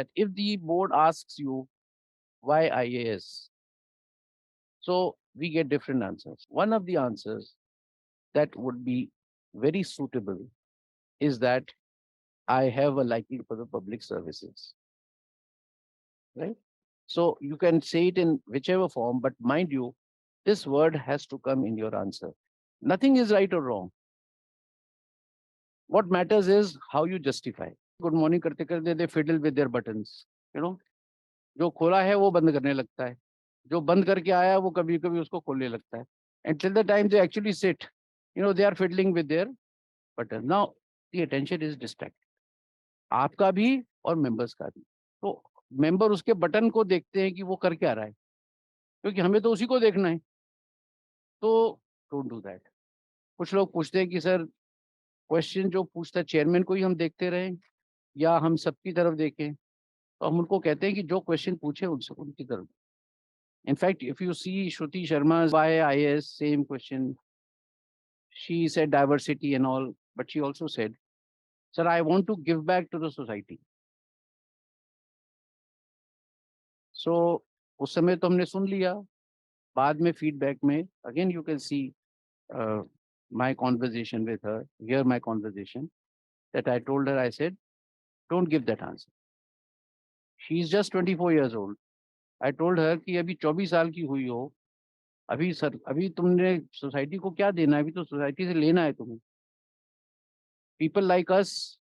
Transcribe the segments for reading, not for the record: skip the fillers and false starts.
that if the board asks you why IAS, so we get different answers. One of the answers that would be very suitable is that I have a liking for the public services, right? So you can say it in whichever form, but mind you, this word has to come in your answer. Nothing is right or wrong. What matters is how you justify. Good morning करते करते they fiddle with their buttons. You know, जो खोला है वो बंद करने लगता है, जो बंद करके आया वो कभी कभी उसको खोलने लगता है. And till the time they actually sit, you know, they are fiddling with their buttons. Now the attention is distracted. आपका भी और members का भी. तो member उसके बटन को देखते हैं कि वो कर क्या रहा है, क्योंकि हमें तो उसी को देखना है. तो डोंट डू दैट. कुछ लोग पूछते हैं कि सर क्वेश्चन जो पूछता है चेयरमैन को ही हम देखते रहें या हम सबकी तरफ देखें. तो हम उनको कहते हैं कि जो क्वेश्चन पूछे उनसे उनकी तरफ. In fact if you see Shruti Sharma why IAS, same question, she said diversity and all, but she also said, sir, I want to give back to the society. So उस समय तो हमने सुन लिया. बाद में फीडबैक में again you can see my conversation with her, hear my conversation, that I told her, I said, don't give that answer. She is just 24 years old. I told her कि अभी 24 साल की हुई हो, अभी सर अभी तुमने सोसाइटी को क्या देना है, अभी तो सोसाइटी से लेना है तुम्हें. पीपल लाइक अस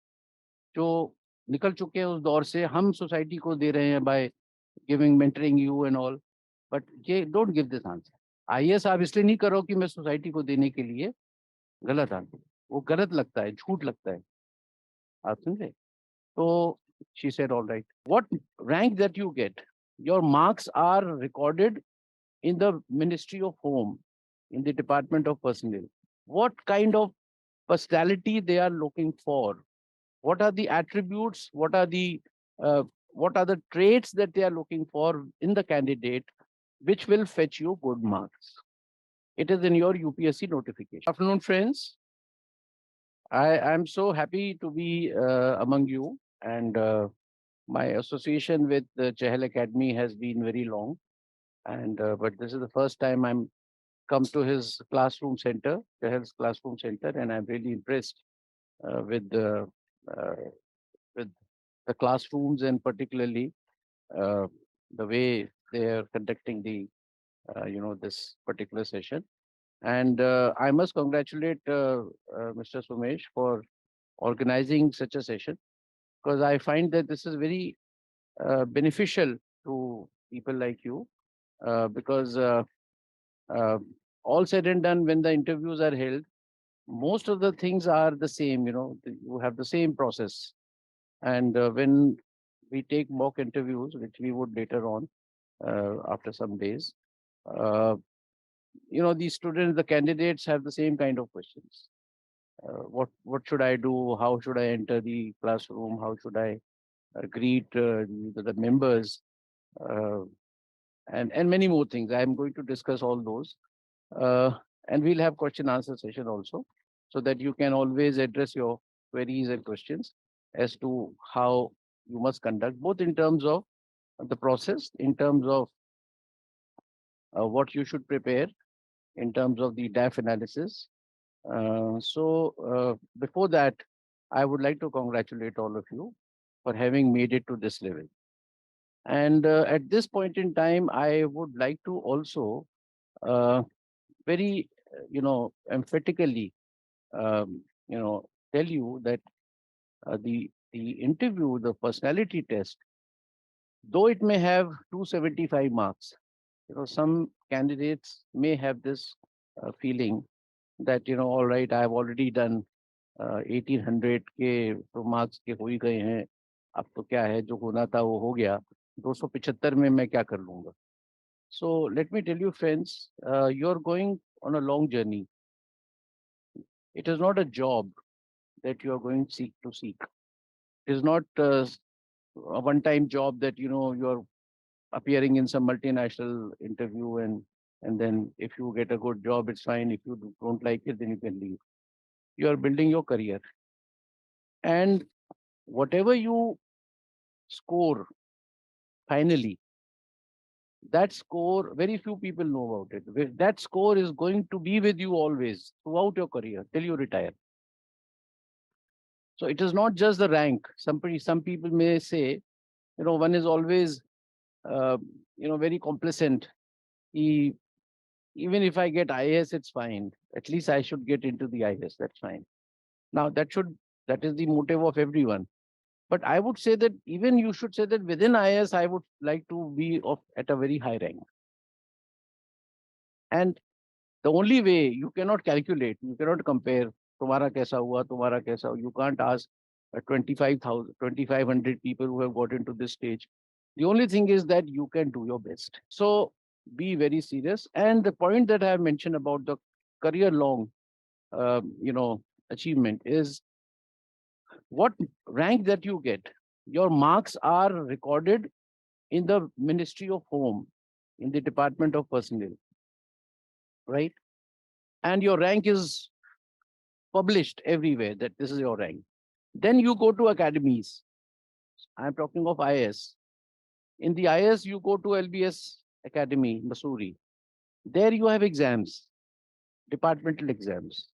जो निकल चुके हैं उस दौर से, हम सोसाइटी को दे रहे हैं by giving mentoring you and all, but ये don't give this answer. IAS आप इसलिए नहीं करो कि मैं सोसाइटी को देने के लिए. गलत आंसर, वो गलत लगता है, झूठ लगता है. आप समझे? तो she said, all right, what rank that you get, your marks are recorded in the Ministry of Home, in the Department of Personnel. What kind of personality they are looking for? What are the attributes? What are the traits that they are looking for in the candidate, which will fetch you good marks? It is in your UPSC notification. Good afternoon, friends. I am so happy to be among you, and my association with the Chahal Academy has been very long, and but this is the first time I'm come to his classroom center, Chahal's classroom center, and I'm really impressed with uh, with the classrooms and particularly uh, the way they are conducting the this particular session. And I must congratulate Mr. Sumesh for organizing such a session, because I find that this is very beneficial to people like you, because uh, all said and done, when the interviews are held, most of the things are the same. You have the same process. And when we take mock interviews, which we would later on after some days, uh, these students, the candidates have the same kind of questions. What should I do? How should I enter the classroom? How should I greet the members? Uh, and many more things. I am going to discuss all those. And we'll have question answer session also, so that you can always address your queries and questions as to how you must conduct, both in terms of the process, in terms of what you should prepare, in terms of the DAF analysis. Before that, I would like to congratulate all of you for having made it to this level. And at this point in time, I would like to also very, emphatically, tell you that the interview, the personality test, though it may have 275 marks, some candidates may have this feeling that, all right, I have already done 1800 के तो marks के हो ही गए हैं, अब तो क्या है, जो होना था वो हो गया, 275 में मैं क्या कर लूंगा. So let me tell you, friends, you're going on a long journey. It is not a job that you are going to seek. It is not a one-time job that, you're appearing in some multinational interview and then if you get a good job, it's fine. If you don't like it, then you can leave. You are building your career. And whatever you score finally, that score, very few people know about it. That score is going to be with you always throughout your career till you retire. So it is not just the rank. Some people may say, one is always, uh, very complacent. He, even if I get IAS, it's fine. At least I should get into the IAS. That's fine. Now that is the motive of everyone. But I would say that even you should say that within IAS, I would like to be at a very high rank. And the only way you cannot calculate, you cannot compare, तुम्हारा कैसा हुआ, तुम्हारा कैसा हुआ. You can't ask 25,000, 2,500 people who have got into this stage. The only thing is that you can do your best. So be very serious. And the point that I have mentioned about the career long, achievement is what rank that you get. Your marks are recorded in the Ministry of Home, in the Department of Personnel, right? And your rank is published everywhere that this is your rank. Then you go to academies. I'm talking of IAS. In the IAS, you go to LBS Academy, Missouri. There you have exams, departmental exams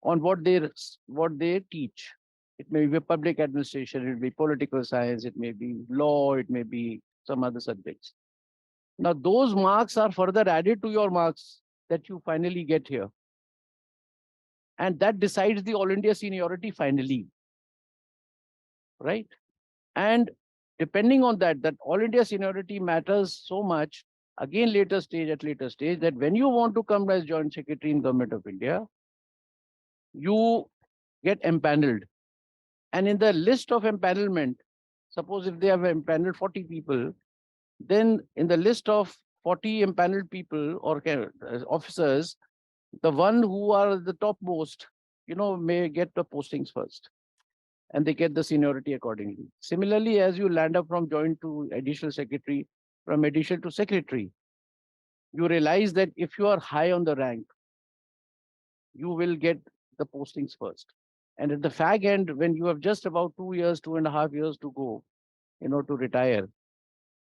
on what they teach. It may be public administration, it may be political science, it may be law, it may be some other subjects. Now those marks are further added to your marks that you finally get here. And that decides the All India seniority finally, right? And depending on that All India seniority matters so much, again, later stage, that when you want to come as Joint Secretary in Government of India, you get empaneled. And in the list of empanelment, suppose if they have empaneled 40 people, then in the list of 40 empaneled people or officers, the one who are the topmost, may get the postings first. And they get the seniority accordingly. Similarly, as you land up from joint to additional secretary, from additional to secretary, you realize that if you are high on the rank, you will get the postings first. And at the fag end, when you have just about 2 years, 2.5 years to go, to retire,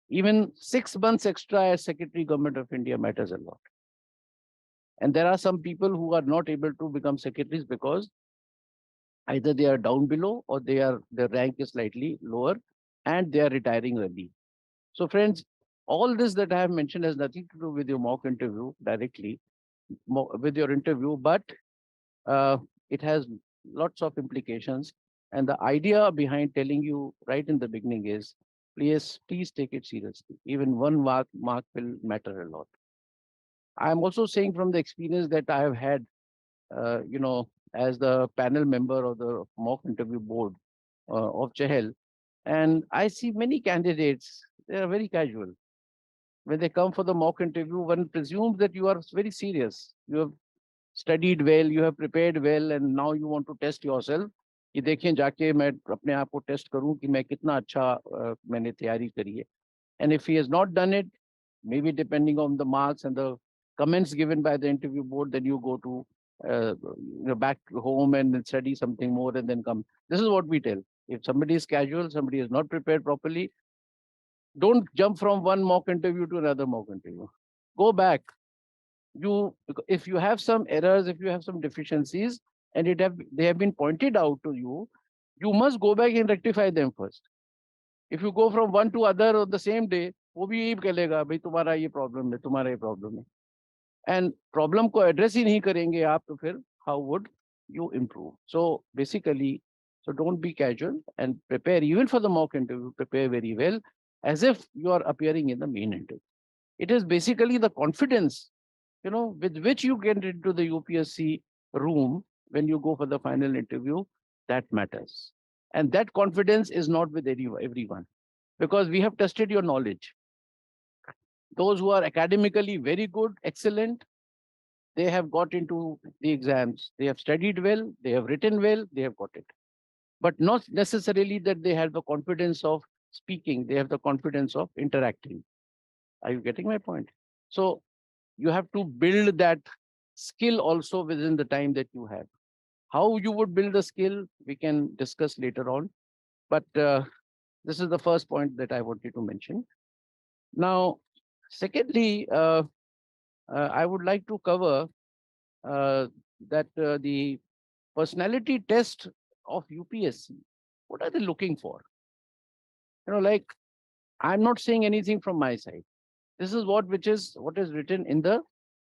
even 6 months extra as Secretary Government of India matters a lot. And there are some people who are not able to become secretaries because either they are down below or their rank is slightly lower and they are retiring early. So friends, all this that I have mentioned has nothing to do with your mock interview directly, with your interview, but it has lots of implications. And the idea behind telling you right in the beginning is, please take it seriously. Even one mark will matter a lot. I'm also saying from the experience that I have had, as the panel member of the mock interview board of Chahel, and I see many candidates, they are very casual. When they come for the mock interview, one presumes that you are very serious. You have studied well, you have prepared well, and now you want to test yourself. कि देखें जाके मैं अपने आप को test करूं कि मैं कितना अच्छा मैंने तैयारी करी है. And if he has not done it, maybe depending on the marks and the comments given by the interview board, then you go to back home and then study something more and then come. This is what we tell. If somebody is casual, somebody is not prepared properly, don't jump from one mock interview to another mock interview. Go back. If you have some errors, if you have some deficiencies, and they have been pointed out to you, you must go back and rectify them first. If you go from one to other on the same day, वो भी यही कहेगा भाई तुम्हारा ये problem है, तुम्हारा ये प्रॉब्लम है. And प्रॉब्लम को एड्रेस ही नहीं करेंगे आप, तो फिर how would you improve? So basically, so don't be casual and prepare even for the mock interview. Prepare very well, as if you are appearing in the main interview. It is basically the confidence, with which you get into the UPSC room when you go for the final interview, that matters. And that confidence is not with everyone, because we have tested your knowledge. Those who are academically very good, excellent, they have got into the exams. They have studied well, they have written well, they have got it. But not necessarily that they have the confidence of speaking, they have the confidence of interacting. Are you getting my point? So you have to build that skill also within the time that you have. How you would build the skill, we can discuss later on. But This is the first point that I wanted to mention. Now, secondly, I would like to cover uh, that the personality test of UPSC, what are they looking for? Like, I'm not saying anything from my side. This is what is written in the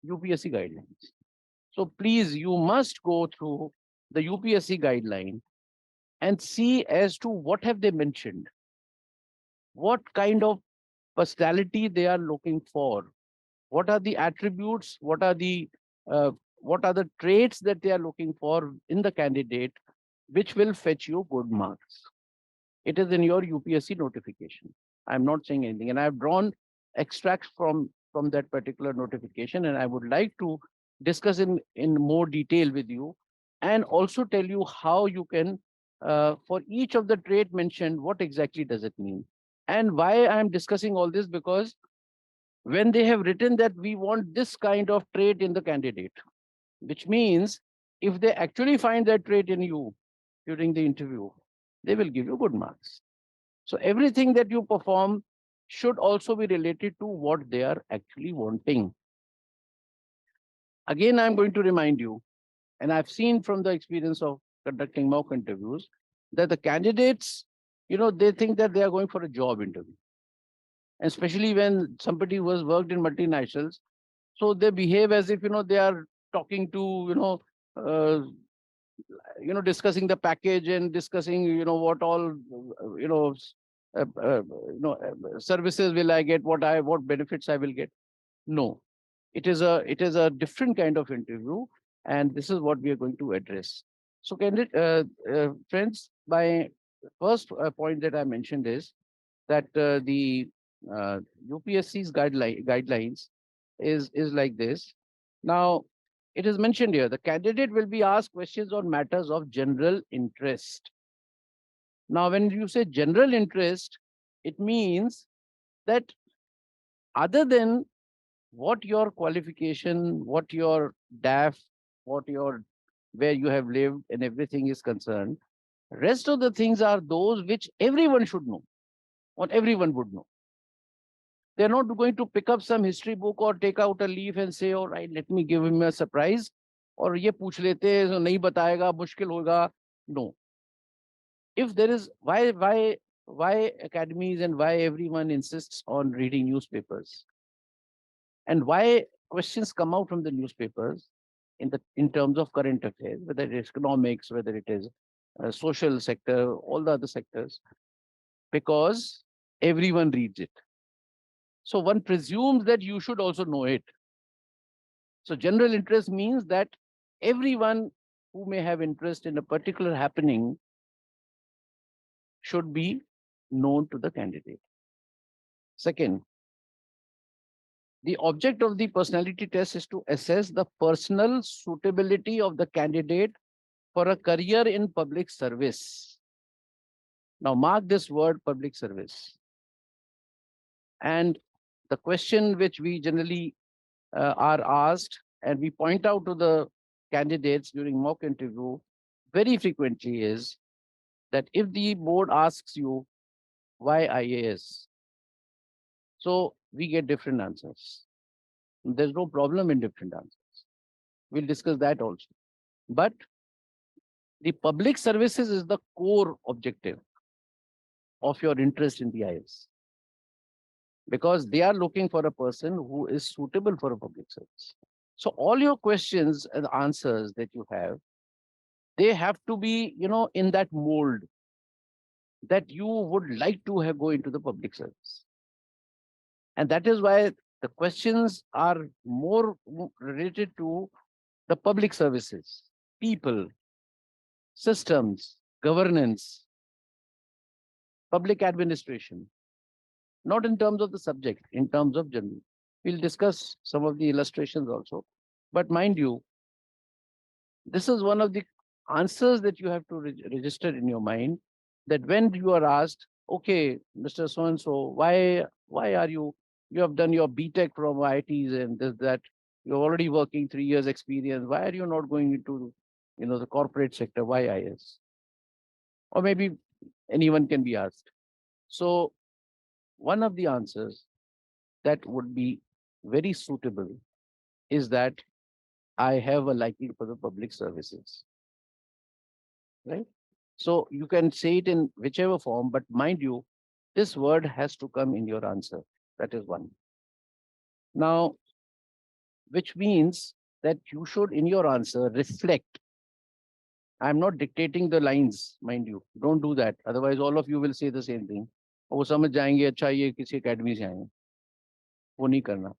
UPSC guidelines. So please, you must go through the UPSC guideline and see as to what have they mentioned, what kind of personality they are looking for, what are the attributes, uh, what are the traits that they are looking for in the candidate, which will fetch you good marks. It is in your UPSC notification. I'm not saying anything, and I've drawn extracts from that particular notification, and I would like to discuss in more detail with you, and also tell you how you can, for each of the trait mentioned, what exactly does it mean, and why I'm discussing all this, because when they have written that we want this kind of trait in the candidate, which means if they actually find that trait in you during the interview, they will give you good marks. So everything that you perform should also be related to what they are actually wanting. Again, I'm going to remind you, and I've seen from the experience of conducting mock interviews, that the candidates, they think that they are going for a job interview. And especially when somebody who has worked in multinationals, so they behave as if, they are talking to, discussing the package and discussing, what all, services will I get, what benefits I will get. No, it is a different kind of interview, and this is what we are going to address. So, friends, my first point that I mentioned is that the UPSC's guidelines is like this. Now, it is mentioned here, the candidate will be asked questions on matters of general interest. Now, when you say general interest, it means that other than what your qualification, what your DAF, what your where you have lived and everything is concerned, rest of the things are those which everyone should know, or everyone would know. They're not going to pick up some history book or take out a leaf and say, all right, let me give him a surprise. Or ye पूछ लेते हैं, so नहीं बताएगा, मुश्किल होगा. No. If there is, why academies and why everyone insists on reading newspapers? And why questions come out from the newspapers in terms of current affairs, whether it is economics, whether it is social sector, all the other sectors, because everyone reads it. So one presumes that you should also know it. So general interest means that everyone who may have interest in a particular happening should be known to the candidate. Second, the object of the personality test is to assess the personal suitability of the candidate for a career in public service. Now mark this word, public service. And the question which we generally are asked, and we point out to the candidates during mock interview very frequently, is that if the board asks you why IAS, so we get different answers. There's no problem in different answers. We'll discuss that also. But the public services is the core objective of your interest in the IAS, because they are looking for a person who is suitable for a public service. So all your questions and answers that you have, they have to be, in that mold that you would like to have go into the public service. And that is why the questions are more related to the public services, people, systems, governance, public administration, not in terms of the subject, in terms of general. We'll discuss some of the illustrations also. But mind you, this is one of the answers that you have to register in your mind, that when you are asked, okay, Mr. So-and-so, why are you have done your BTech from IITs and this, that, you're already working 3 years experience. Why are you not going into, the corporate sector? Why IS? Or maybe anyone can be asked. So one of the answers that would be very suitable is that I have a liking for the public services, right? So you can say it in whichever form, but mind you, this word has to come in your answer. That is one. Now, which means that you should, in your answer, reflect. I'm not dictating the lines, mind you. Don't do that. Otherwise, all of you will say the same thing. वो समझ जाएंगे अच्छा ये किसी academy से आए हैं, वो नहीं करना.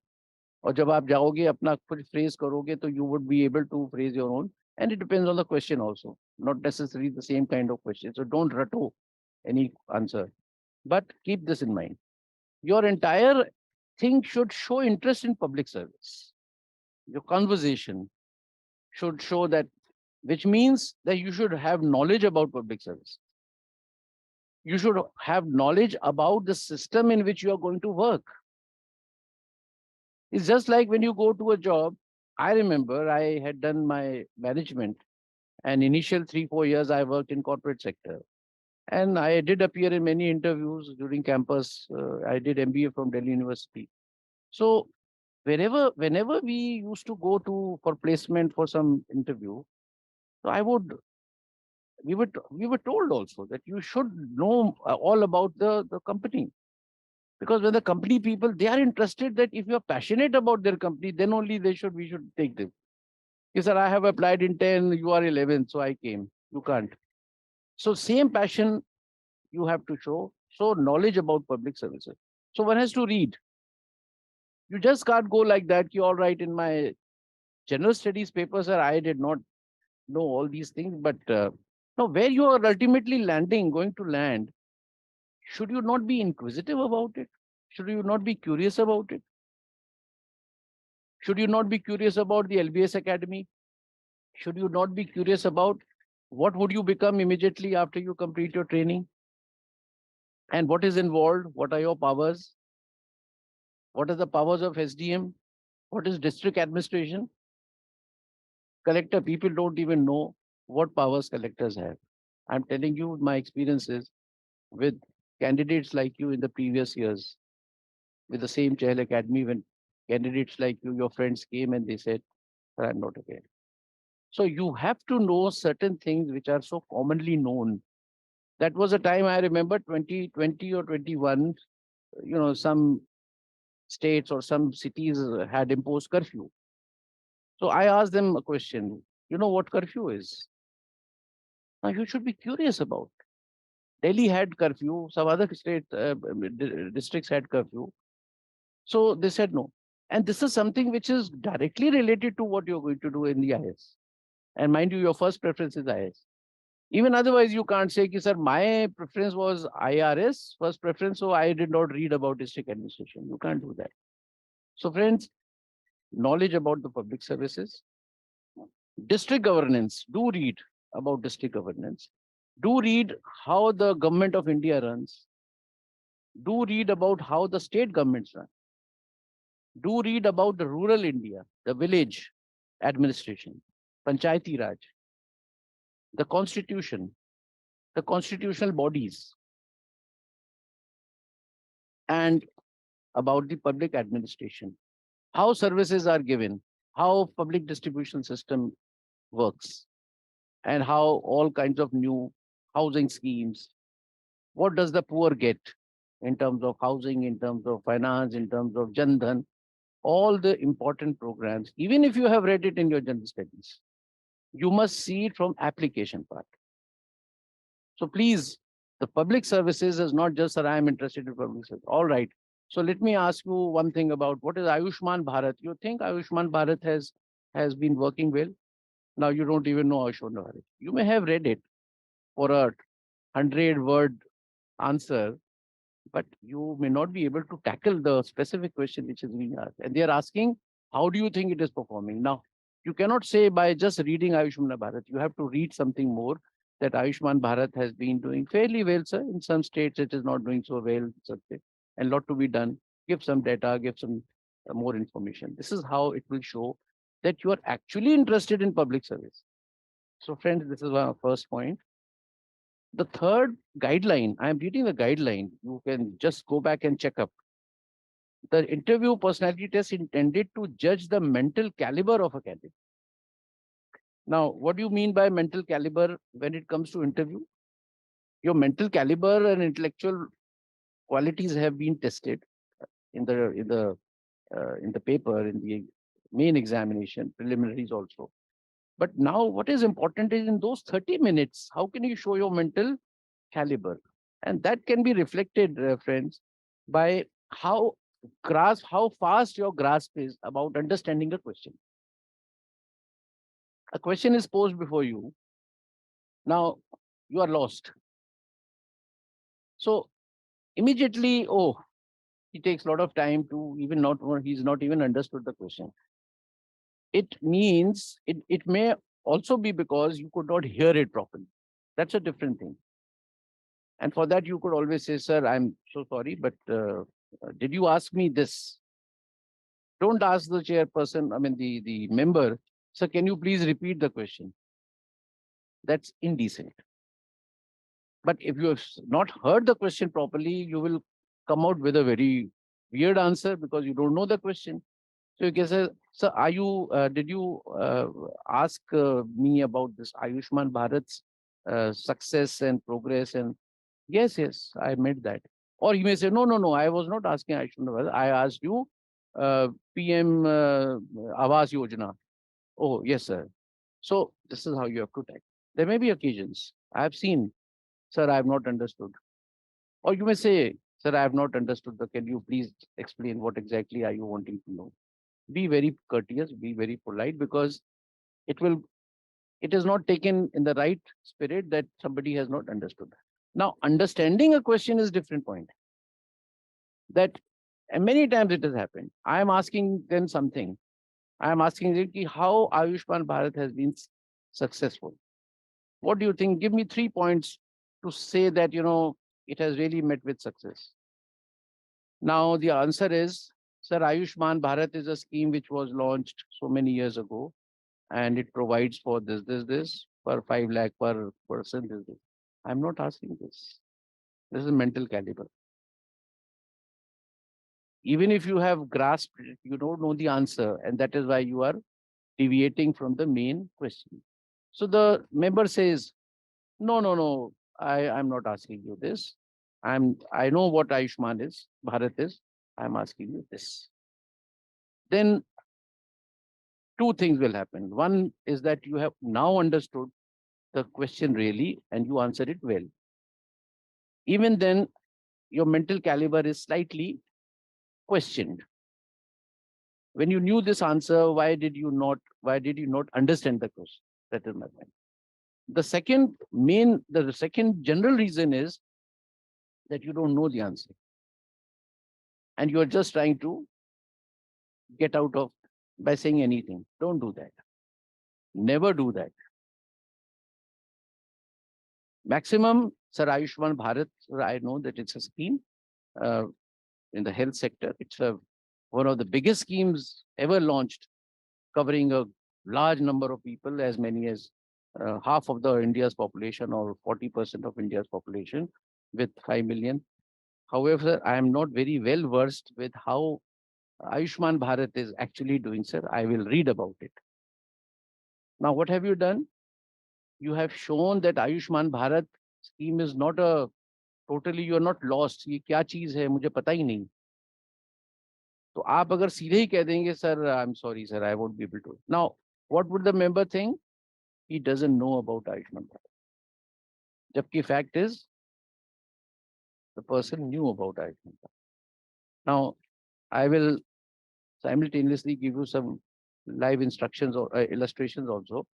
और जब आप जाओगे अपना कुछ फ्रेज करोगे तो you would be able to phrase your own, and it depends on the question also, not necessarily the same kind of question. So don't rattle any answer, but keep this in mind. Your entire thing should show interest in public service. Your conversation should show that, which means that you should have knowledge about public service. You should have knowledge about the system in which you are going to work. It's just like when you go to a job. I remember I had done my management, and initial 3-4 years I worked in corporate sector. And I did appear in many interviews during campus. I did MBA from Delhi University. So whenever we used to go to for placement for some interview, so we were told also that you should know all about the company. Because when the company people, they are interested that if you are passionate about their company, then only we should take them. Yes, sir, I have applied in 10, you are 11, so I came. You can't. So same passion you have to show. So knowledge about public services. So one has to read. You just can't go like that. You all right in my general studies paper, sir. I did not know all these things, but now where you are ultimately going to land, should you not be inquisitive about it? Should you not be curious about it? Should you not be curious about the LBS Academy? Should you not be curious about what would you become immediately after you complete your training? And what is involved? What are your powers? What are the powers of SDM? What is district administration? Collector, people don't even know what powers collectors have. I'm telling you my experiences with candidates like you in the previous years, with the same Chahal Academy, when candidates like you, your friends came and they said, "Sir, I'm not okay." So you have to know certain things which are so commonly known. That was a time I remember 2020 or 21, some states or some cities had imposed curfew. So I asked them a question, you know what curfew is? Now you should be curious about. Delhi had curfew, some other districts had curfew. So they said no. And this is something which is directly related to what you're going to do in the IS. And mind you, your first preference is IS. Even otherwise, you can't say, sir, my preference was IRS, first preference, so I did not read about district administration. You can't do that. So friends, knowledge about the public services, district governance, do read about district governance. Do read how the government of India runs. Do read about how the state governments run. Do read about the rural India, the village administration, Panchayati Raj, the constitution, the constitutional bodies, and about the public administration, how services are given, how public distribution system works, and how all kinds of new housing schemes, what does the poor get in terms of housing, in terms of finance, in terms of Jan Dhan, all the important programs, even if you have read it in your general studies, you must see it from application part. So please, the public services is not just that I am interested in public service. All right. So let me ask you one thing about what is Ayushman Bharat. You think Ayushman Bharat has been working well? Now you don't even know Ayushman Bharat. You may have read it for a 100-word answer, but you may not be able to tackle the specific question which is being asked. And they are asking, how do you think it is performing? Now, you cannot say by just reading Ayushman Bharat. You have to read something more, that Ayushman Bharat has been doing fairly well, sir. In some states, it is not doing so well, and lot to be done. Give some data, give some more information. This is how it will show that you are actually interested in public service. So friends, this is our first point. The third guideline, I am reading the guideline. You can just go back and check up. The interview personality test intended to judge the mental caliber of a candidate. Now, what do you mean by mental caliber when it comes to interview? Your mental caliber and intellectual qualities have been tested in the paper, in the main examination, preliminaries also. But now what is important is in those 30 minutes, how can you show your mental caliber? And that can be reflected, friends, by how fast your grasp is about understanding a question. A question is posed before you. Now you are lost. So immediately, oh, he takes a lot of time to even not, he's not even understood the question. It means it may also be because you could not hear it properly. That's a different thing. And for that, you could always say, sir, I'm so sorry, but did you ask me this? Don't ask the chairperson, I mean, the member, sir, can you please repeat the question? That's indecent. But if you have not heard the question properly, you will come out with a very weird answer because you don't know the question. So you can say, sir, did you ask me about this Ayushman Bharat's success and progress? And yes, yes, I meant that. Or you may say, no, no, no, I was not asking Ayushman Bharat. I asked you PM Awas Yojana. Oh, yes, sir. So this is how you have to type. There may be occasions. I have seen, sir, I have not understood. Or you may say, sir, I have not understood. Can you please explain what exactly are you wanting to know? Be very courteous, be very polite, because it will it is not taken in the right spirit that somebody has not understood. Now, understanding a question is different point. That and many times it has happened. I am asking them something. I am asking them how Ayushman Bharat has been successful. What do you think? Give me 3 points to say that it has really met with success. Now the answer is, sir, Ayushman Bharat is a scheme which was launched so many years ago, and it provides for this per 5 lakh per person. This. I'm not asking this. This is mental caliber. Even if you have grasped it, you don't know the answer, and that is why you are deviating from the main question. So the member says, no, no, no, I'm not asking you this. I know what Ayushman is, Bharat is. I'm asking you this. Then two things will happen. One is that you have now understood the question really and you answer it well. Even then, your mental caliber is slightly questioned. When you knew this answer, why did you not understand the question? That is my point. The second general reason is that you don't know the answer. And you are just trying to get out of by saying anything. Don't do that. Never do that. Maximum, Sir Ayushman Bharat, I know that it's a scheme in the health sector. It's one of the biggest schemes ever launched, covering a large number of people, as many as half of the India's population or 40% of India's population with 5 million. However, I am not very well versed with how Ayushman Bharat is actually doing, sir. I will read about it. Now, what have you done? You have shown that Ayushman Bharat scheme is not a totally, you are not lost. ये क्या चीज है मुझे पता ही नहीं. तो आप अगर सीधे ही कह देंगे sir I am sorry sir I won't be able to. Now what would the member think? He doesn't know about Ayushman Bharat. Jabki fact is the person knew about Ayushman Bharat. Now I will simultaneously give you some live instructions or illustrations also.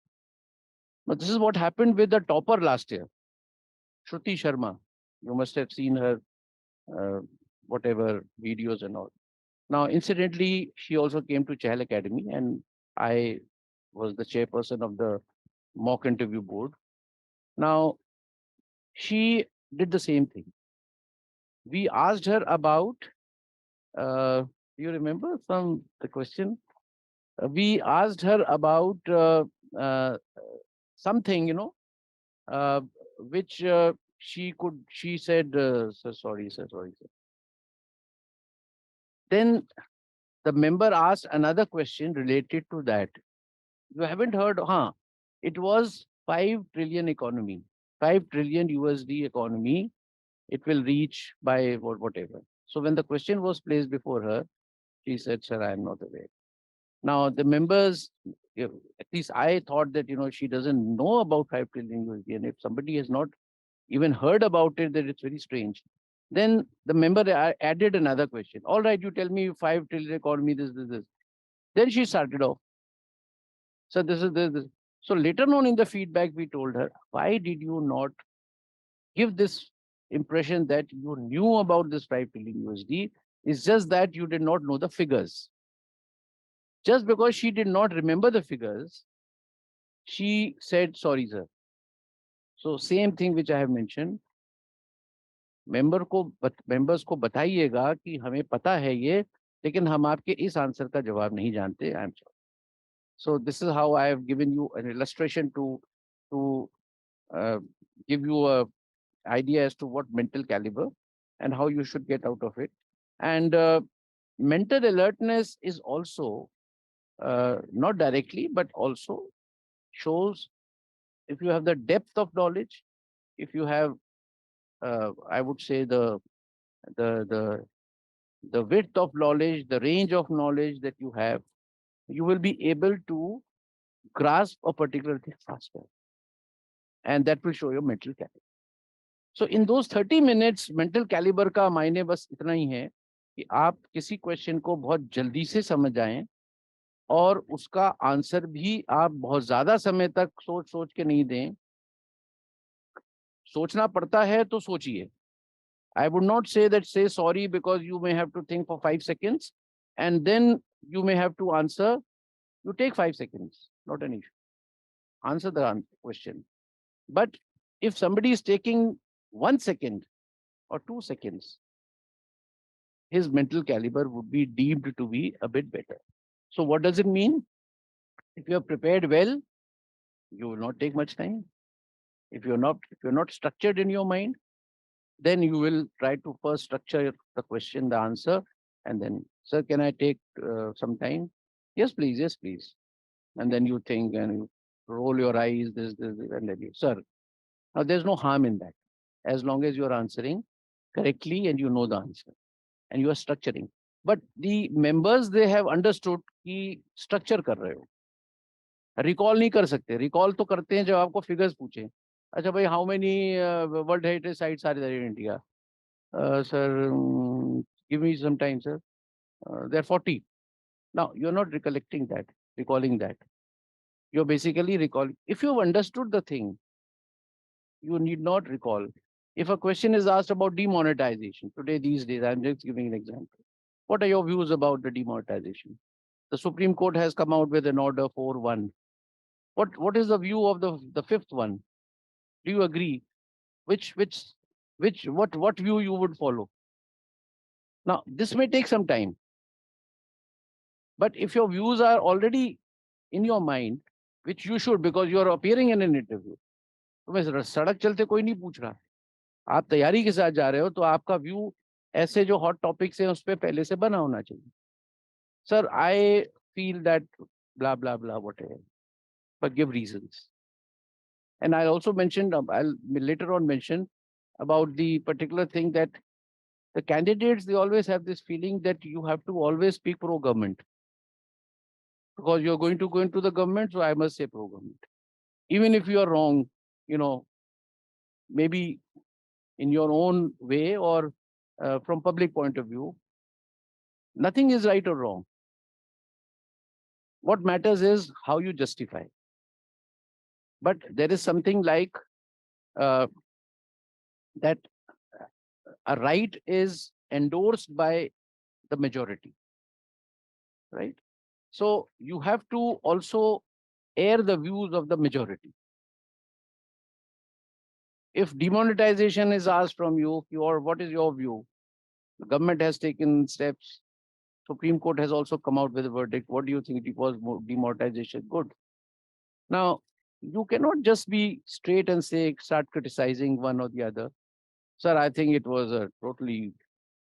Now this is what happened with the topper last year, Shruti Sharma. You must have seen her whatever videos and all. Now, incidentally, she also came to Chahal Academy, and I was the chairperson of the mock interview board. Now, she did the same thing. We asked her about, you remember from the question? We asked her about something, which she said, sir, sorry, sir, sorry, sir. Then the member asked another question related to that. You haven't heard, huh? It was 5 trillion economy, 5 trillion USD economy. It will reach by whatever. So when the question was placed before her, she said, sir, I am not aware. Now the members, at least I thought that, she doesn't know about 5 trillion USD. And if somebody has not even heard about it, then it's very strange. Then the member added another question. All right, you tell me 5 trillion economy, this. Then she started off. So this is this. So later on in the feedback, we told her, why did you not give this impression that you knew about this 5 trillion USD? It's just that you did not know the figures. Just because she did not remember the figures, she said, sorry, sir. So same thing which I have mentioned. Members को बताइएगा कि हमें पता है ये, लेकिन हम आपके इस आंसर का जवाब नहीं जानते. आई am sorry. So this is how I have given you an illustration to give you a idea as to what mental caliber and how you should get out of it. And mental alertness is also not directly, but also shows if you have the depth of knowledge, if you have, I would say the the the width of knowledge, the range of knowledge that you have, you will be able to grasp a particular thing faster. And that will show your mental caliber. So in those 30 minutes, mental caliber का मायने बस इतना ही है कि आप किसी question को बहुत जल्दी से समझ जाएं और उसका आंसर भी आप बहुत ज्यादा समय तक सोच के नहीं दें. सोचना पड़ता है तो सोचिए. I would not say that say sorry because you may have to think for 5 seconds and then you may have to answer. You take 5 seconds, not an issue. Answer the question. But if somebody is taking 1 second or 2 seconds, his mental caliber would be deemed to be a bit better. So what does it mean? If you are prepared well, you will not take much time. If you're not structured in your mind, then you will try to first structure the question, the answer, and then, sir, can I take some time? Yes, please. Yes, please. And then you think and you roll your eyes, this, and then you, sir. Now, there's no harm in that, as long as you're answering correctly and you know the answer and you are structuring. But the members, they have understood कि structure कर रहे हो. Recall नहीं कर सकते. Recall तो करते हैं जब आपको figures पूछें. अच्छा भाई, how many World Heritage sites are there in India? Sir, give me some time, sir. There are 40. Now, you're not recollecting that, recalling that. You're basically recalling. If you've understood the thing, you need not recall. If a question is asked about demonetization, today, these days, I'm just giving an example. What are your views about the demonetization? The Supreme Court has come out with an order 4-1. What is the view of the fifth one? Do you agree? What view you would follow? Now, this may take some time. But if your views are already in your mind, which you should because you are appearing in an interview, तो मैं सड़क चलते कोई नहीं पूछ रहा. आप तैयारी के साथ जा रहे हो तो आपका व्यू ऐसे जो हॉट टॉपिक्स हैं उस पर पहले से बना होना चाहिए. Sir, I feel that blah blah blah whatever, but give reasons. And I also mentioned, I'll later on mention about the particular thing that the candidates, they always have this feeling that you have to always speak pro-government. Because you're going to go into the government, so I must say pro-government. Even if you are wrong, maybe in your own way or from public point of view, nothing is right or wrong. What matters is how you justify. But there is something like that a right is endorsed by the majority, right? So you have to also air the views of the majority. If demonetization is asked from you, what is your view? The government has taken steps. Supreme Court has also come out with a verdict. What do you think? It was demonetization good. Now, You cannot just be straight and say, start criticizing one or the other. Sir, I think it was a totally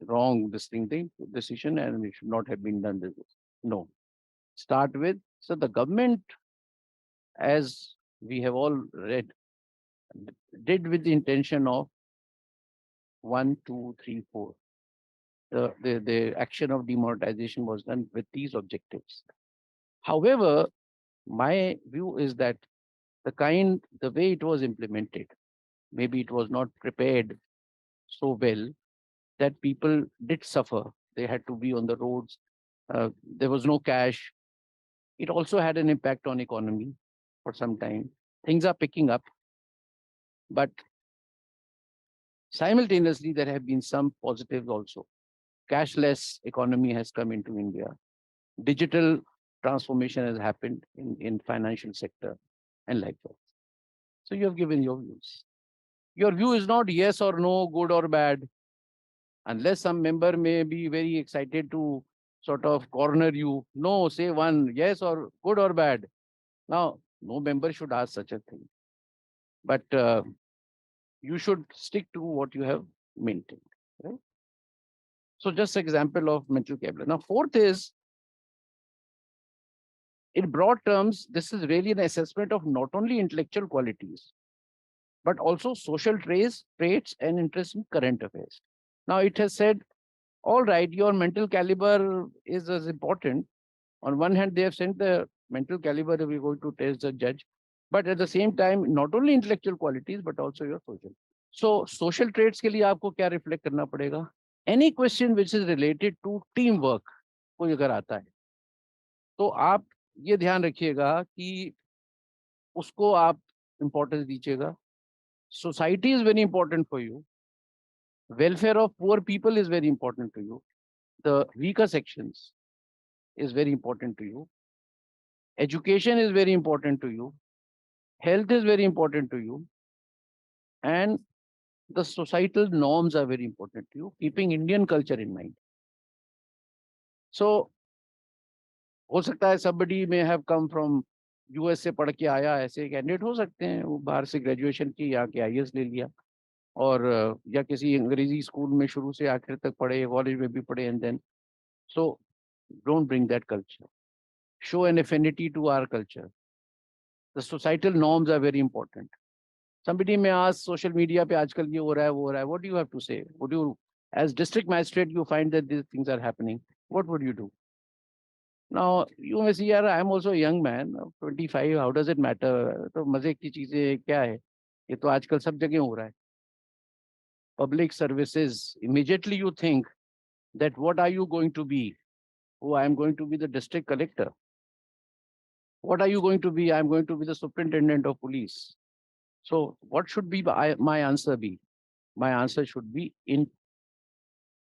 wrong decision and it should not have been done this way. No. Start with, so the government, as we have all read, did with the intention of 1, 2, 3, 4. The action of demonetization was done with these objectives. However, my view is that the way it was implemented, maybe it was not prepared so well that people did suffer. They had to be on the roads. There was no cash. It also had an impact on economy for some time. Things are picking up, but simultaneously there have been some positives also. Cashless economy has come into India. Digital transformation has happened in financial sector and like that. So you have given your views. Your view is not yes or no, good or bad, unless some member may be very excited to sort of corner you. No, say one, yes or good or bad. Now, no member should ask such a thing. But you should stick to what you have maintained. Right? So just example of mental capability. Now, fourth is, in broad terms, this is really an assessment of not only intellectual qualities, but also social traits and interest in current affairs. Now, it has said, all right, your mental caliber is as important. On one hand, they have sent the mental caliber, we're going to test the judge, but at the same time, not only intellectual qualities, but also your social. So, social traits के लिए आपको क्या reflect करना पड़ेगा? Any question which is related to teamwork, कोई अगर आता है, तो आप ये ध्यान रखिएगा कि उसको आप importance दीजिएगा. Society is very important for you. Welfare of poor people is very important to you. The weaker sections is very important to you. Education is very important to you. Health is very important to you. And the societal norms are very important to you, keeping Indian culture in mind. So, हो सकता है somebody may have come from US से पढ़ के आया, ऐसे candidate हो सकते हैं, वो बाहर से ग्रेजुएशन की, यहाँ के IAS ले लिया, और या किसी अंग्रेजी स्कूल में शुरू से आखिर तक पढ़े, कॉलेज में भी पढ़े, and then so don't bring that culture. Show an affinity to our culture. The societal norms are very important. Somebody may ask, social media पे आजकल ये हो रहा है, वो हो रहा है. What do you have to say? Would you, as district magistrate, you find that these things are happening? What would you do? Now, you may say, यार, I am also a young man, 25. How does it matter? तो मजे की चीजें क्या है? ये तो आजकल सब जगह हो रहा है. Public services. Immediately you think that what are you going to be? Oh, I am going to be the district collector. What are you going to be? I am going to be the superintendent of police. So what should be my answer be? My answer should be in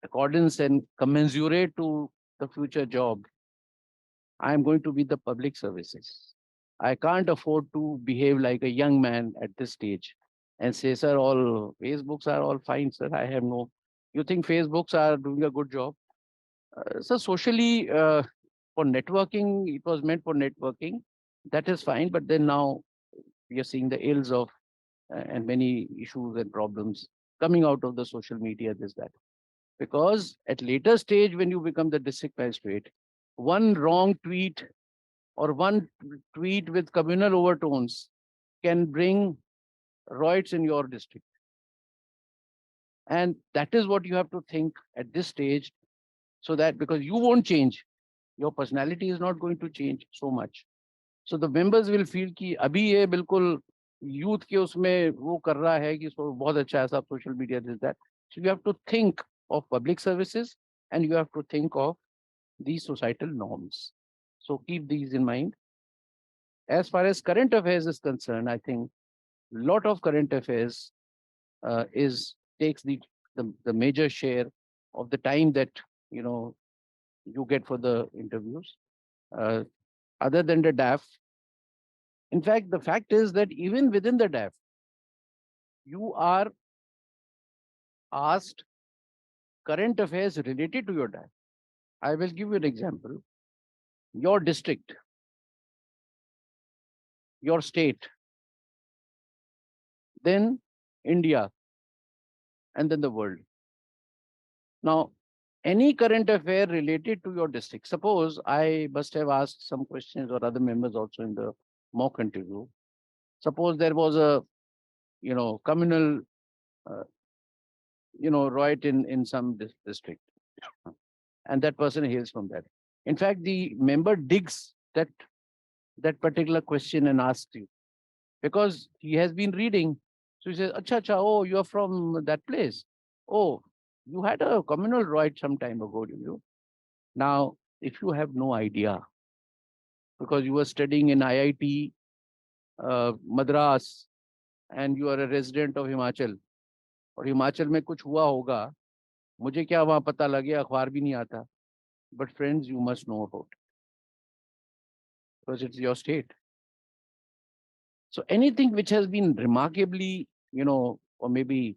accordance and commensurate to the future job. I am going to be the public services. I can't afford to behave like a young man at this stage and say, sir, all Facebooks are all fine, sir. I have no. You think Facebooks are doing a good job? So socially, for networking, it was meant for networking. That is fine. But then now we are seeing the ills of and many issues and problems coming out of the social media, this, that. Because at later stage, when you become the district magistrate, one wrong tweet or one tweet with communal overtones can bring riots in your district. And that is what you have to think at this stage, so that because you won't change, your personality is not going to change so much. So the members will feel कि अभी ये बिल्कुल youth के उसमें वो कर रहा है कि बहुत अच्छा है सब social media this that. So you have to think of public services and you have to think of these societal norms. So keep these in mind. As far as current affairs is concerned, I think a lot of current affairs takes the major share of the time that you get for the interviews. Other than the DAF, in fact, the fact is that even within the DAF, you are asked current affairs related to your DAF. I will give you an example. Your district, your state, then India, and then the world. Now, any current affair related to your district. Suppose I must have asked some questions or other members also in the mock interview. Suppose there was a, communal, uh, riot in some district, and that person hails from that. In fact, the member digs that particular question and asks you because he has been reading. So he says, "Acha, acha, oh, you are from that place. Oh, you had a communal riot some time ago, did you?" Now, if you have no idea because you were studying in IIT Madras and you are a resident of Himachal और हिमाचल में कुछ हुआ होगा, मुझे क्या वहां पता लगे, अखबार भी नहीं आता. But friends, you must know about it because it's your state. So anything which has been remarkably, or maybe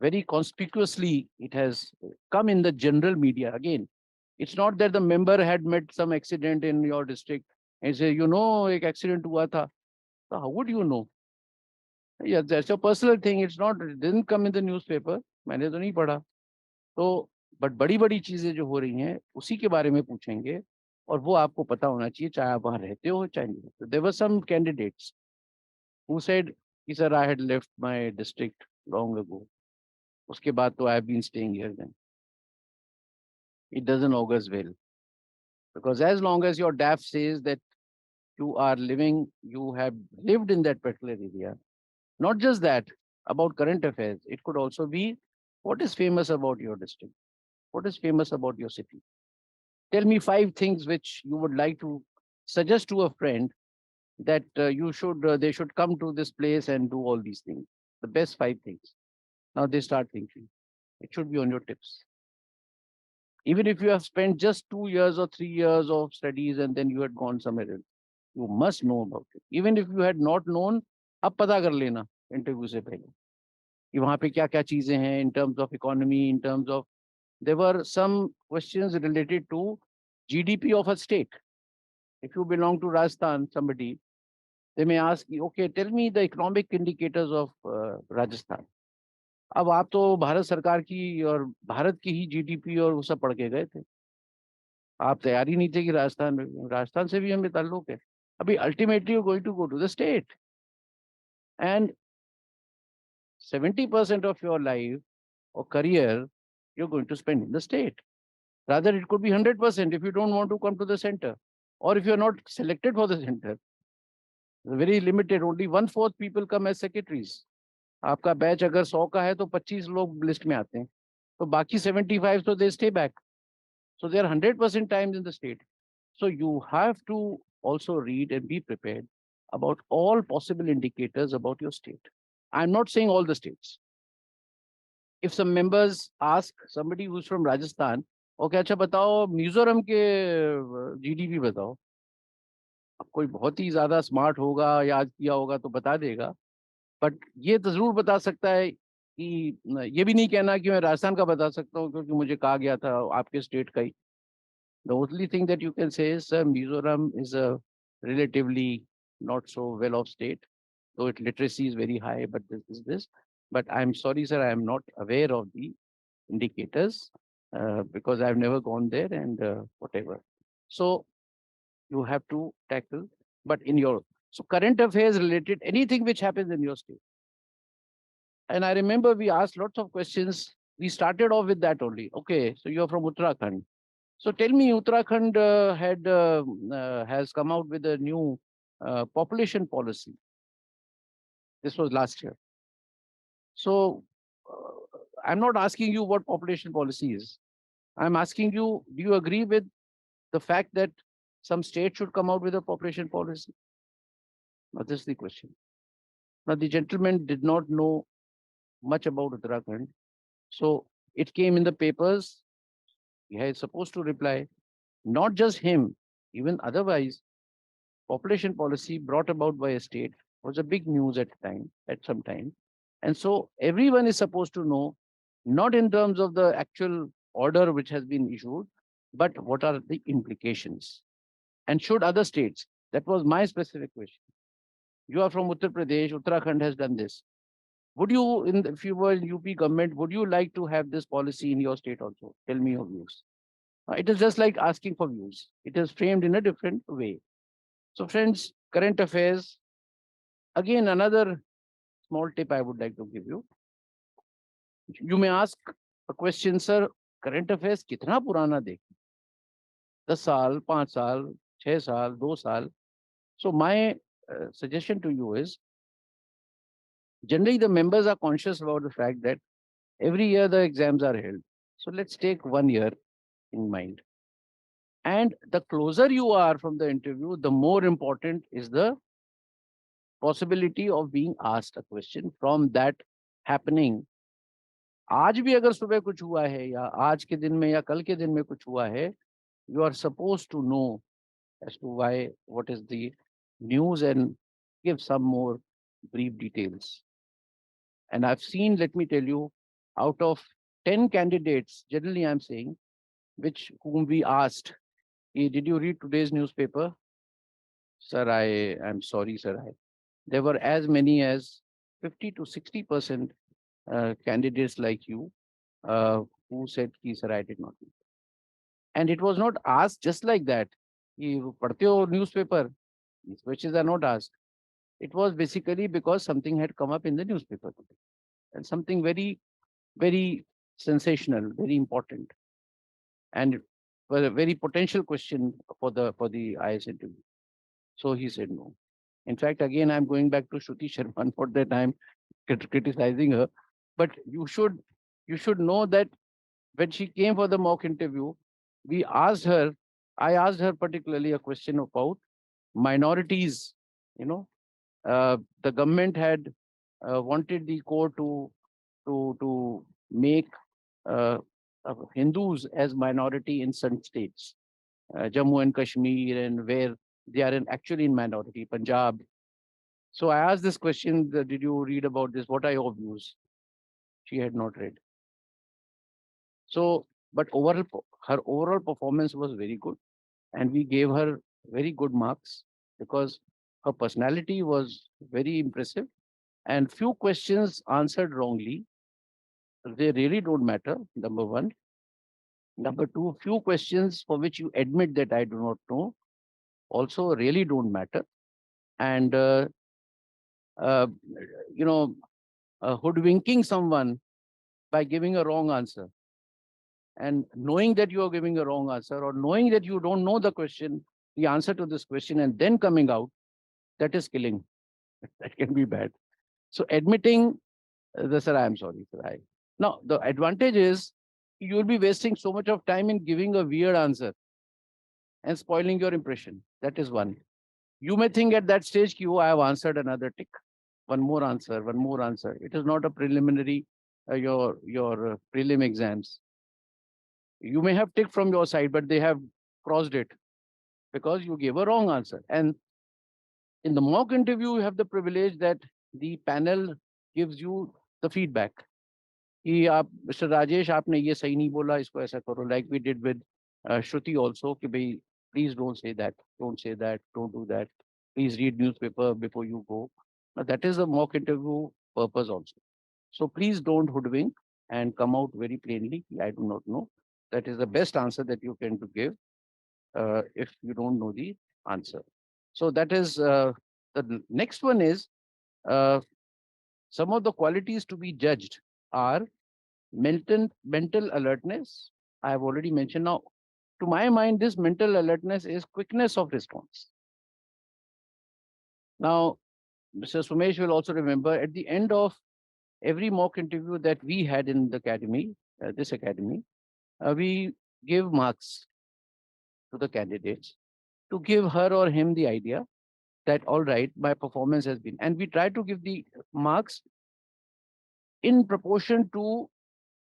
very conspicuously, it has come in the general media. Again, it's not that the member had met some accident in your district and say, एक accident हुआ था. So how would you know? Yeah, that's a personal thing. It's not, it didn't come in the newspaper. मैंने तो नहीं पढ़ा. तो but बड़ी बड़ी चीजें जो हो रही हैं उसी के बारे में पूछेंगे और वो आपको पता होना चाहिए चाहे आप वहां रहते हो चाहे नहीं रहते. There were some candidates who said, sir, I had left my district long ago. उसके बाद तो I have been staying here then. It doesn't augurs well. Because as long as your DAF says that you are living, you have lived in that particular area, not just that, about current affairs, it could also be what is famous about your district, what is famous about your city. Tell me 5 things which you would like to suggest to a friend that they should come to this place and do all these things. The best 5 things. Now they start thinking. It should be on your tips. Even if you have spent just 2 years or 3 years of studies and then you had gone somewhere else, you must know about it. Even if you had not known, अब पता कर लेना interview से पहले कि वहाँ पे क्या क्या चीजें हैं in terms of economy, in terms of, there were some questions related to GDP of a state. If you belong to Rajasthan, somebody, they may ask you, okay, tell me the economic indicators of Rajasthan. अब आप तो भारत सरकार की और भारत की ही GDP और वो सब पढ़ के गए थे. आप तैयार ही नहीं थे कि राजस्थान से भी हमें ताल्लुक है. अभी ultimately you going to go to the state and 70% of your life or career you're going to spend in the state. Rather, it could be 100% if you don't want to come to the center, or if you're not selected for the center. Very limited, only 1/4 people come as secretaries. आपका batch अगर 100 का है तो 25 लोग list में आते हैं, तो बाकी 75 तो they stay back. So they are 100% times in the state. So you have to also read and be prepared about all possible indicators about your state. I'm not saying all the states. If some members ask somebody who's from Rajasthan, okay, अच्छा बताओ मिजोरम के GDP बताओ. अब कोई बहुत ही ज्यादा smart होगा, याद किया होगा तो बता देगा, बट ये तो जरूर बता सकता है कि ये भी नहीं कहना कि मैं राजस्थान का बता सकता हूँ क्योंकि मुझे कहा गया था आपके स्टेट का ही. The only thing that you can say is Mizoram is a relatively not so well off state, though its literacy is very high, but this is this. But I'm sorry, sir, I am not aware of the indicators because I've never gone there and whatever. So you have to tackle, but in your, so current affairs related, anything which happens in your state. And I remember we asked lots of questions. We started off with that only. Okay, so you're from Uttarakhand. So tell me, Uttarakhand has come out with a new population policy. This was last year. So I'm not asking you what population policy is. I'm asking you, do you agree with the fact that some state should come out with a population policy? Now, this is the question. Now, the gentleman did not know much about Uttarakhand. So it came in the papers. He is supposed to reply. Not just him, even otherwise, population policy brought about by a state was a big news at some time. And so everyone is supposed to know, not in terms of the actual order which has been issued, but what are the implications? And should other states, that was my specific question. You are from Uttar Pradesh, Uttarakhand has done this. Would you, if you were in UP government, would you like to have this policy in your state also? Tell me your views. It is just like asking for views. It is framed in a different way. So friends, current affairs, again, another small tip I would like to give you. You may ask a question, sir, current affairs कितना पुराना देख 10 साल 5 साल 6 साल 2 साल. So my suggestion to you is, generally the members are conscious about the fact that every year the exams are held. So let's take 1 year in mind. And the closer you are from the interview, the more important is the possibility of being asked a question from that happening. आज भी अगर सुबह कुछ हुआ है या आज के दिन में या कल के दिन में कुछ हुआ है, you are supposed to know as to why, what is the news, and give some more brief details. And I've seen, let me tell you, out of 10 candidates, generally I'm saying, whom we asked, did you read today's newspaper? Sir, I'm sorry, sir. There were as many as 50 to 60% candidates like you who said, sir, I did not read. And it was not asked just like that. Padhte ho newspaper? These questions are not asked. It was basically because something had come up in the newspaper today, and something very, very sensational, very important, and was a very potential question for the IAS interview. So he said no. In fact, again, I'm going back to Shruti Sharma for that I'm criticizing her, but you should know that when she came for the mock interview, I asked her particularly a question about minorities. You know, the government had wanted the court to make Hindus as minority in some states, Jammu and Kashmir, and where they are actually in minority, Punjab. So I asked this question: did you read about this? What are your views? She had not read. So, but her overall performance was very good, and we gave her very good marks because her personality was very impressive, and few questions answered wrongly. They really don't matter, number one. Number two, few questions for which you admit that I do not know also really don't matter. And, uh, you know, hoodwinking someone by giving a wrong answer, and knowing that you are giving a wrong answer, or knowing that you don't know the answer to this question, and then coming out, that is killing. That can be bad. So admitting, sir, I am sorry, sir. Now, the advantage is you will be wasting so much of time in giving a weird answer and spoiling your impression. That is one. You may think at that stage, oh, I have answered another tick, one more answer, one more answer. It is not a preliminary, your prelim exams. You may have ticked from your side, but they have crossed it because you gave a wrong answer. And in the mock interview, you have the privilege that the panel gives you the feedback. कि आप mister Rajesh आपने ये सही नहीं बोला, इसको ऐसा करो, like we did with Shruti also, कि भाई please don't say that, don't say that, don't do that, please read newspaper before you go. Now, that is the mock interview purpose also. So please don't hoodwink and come out very plainly, I do not know. That is the best answer that you can give if you don't know the answer. So that is the next one is some of the qualities to be judged are mental alertness. I have already mentioned. Now, to my mind, this mental alertness is quickness of response. Now, Mr. Sumesh will also remember at the end of every mock interview that we had in the academy, this academy, we give marks to the candidates to give her or him the idea that, all right, my performance has been, and we try to give the marks in proportion to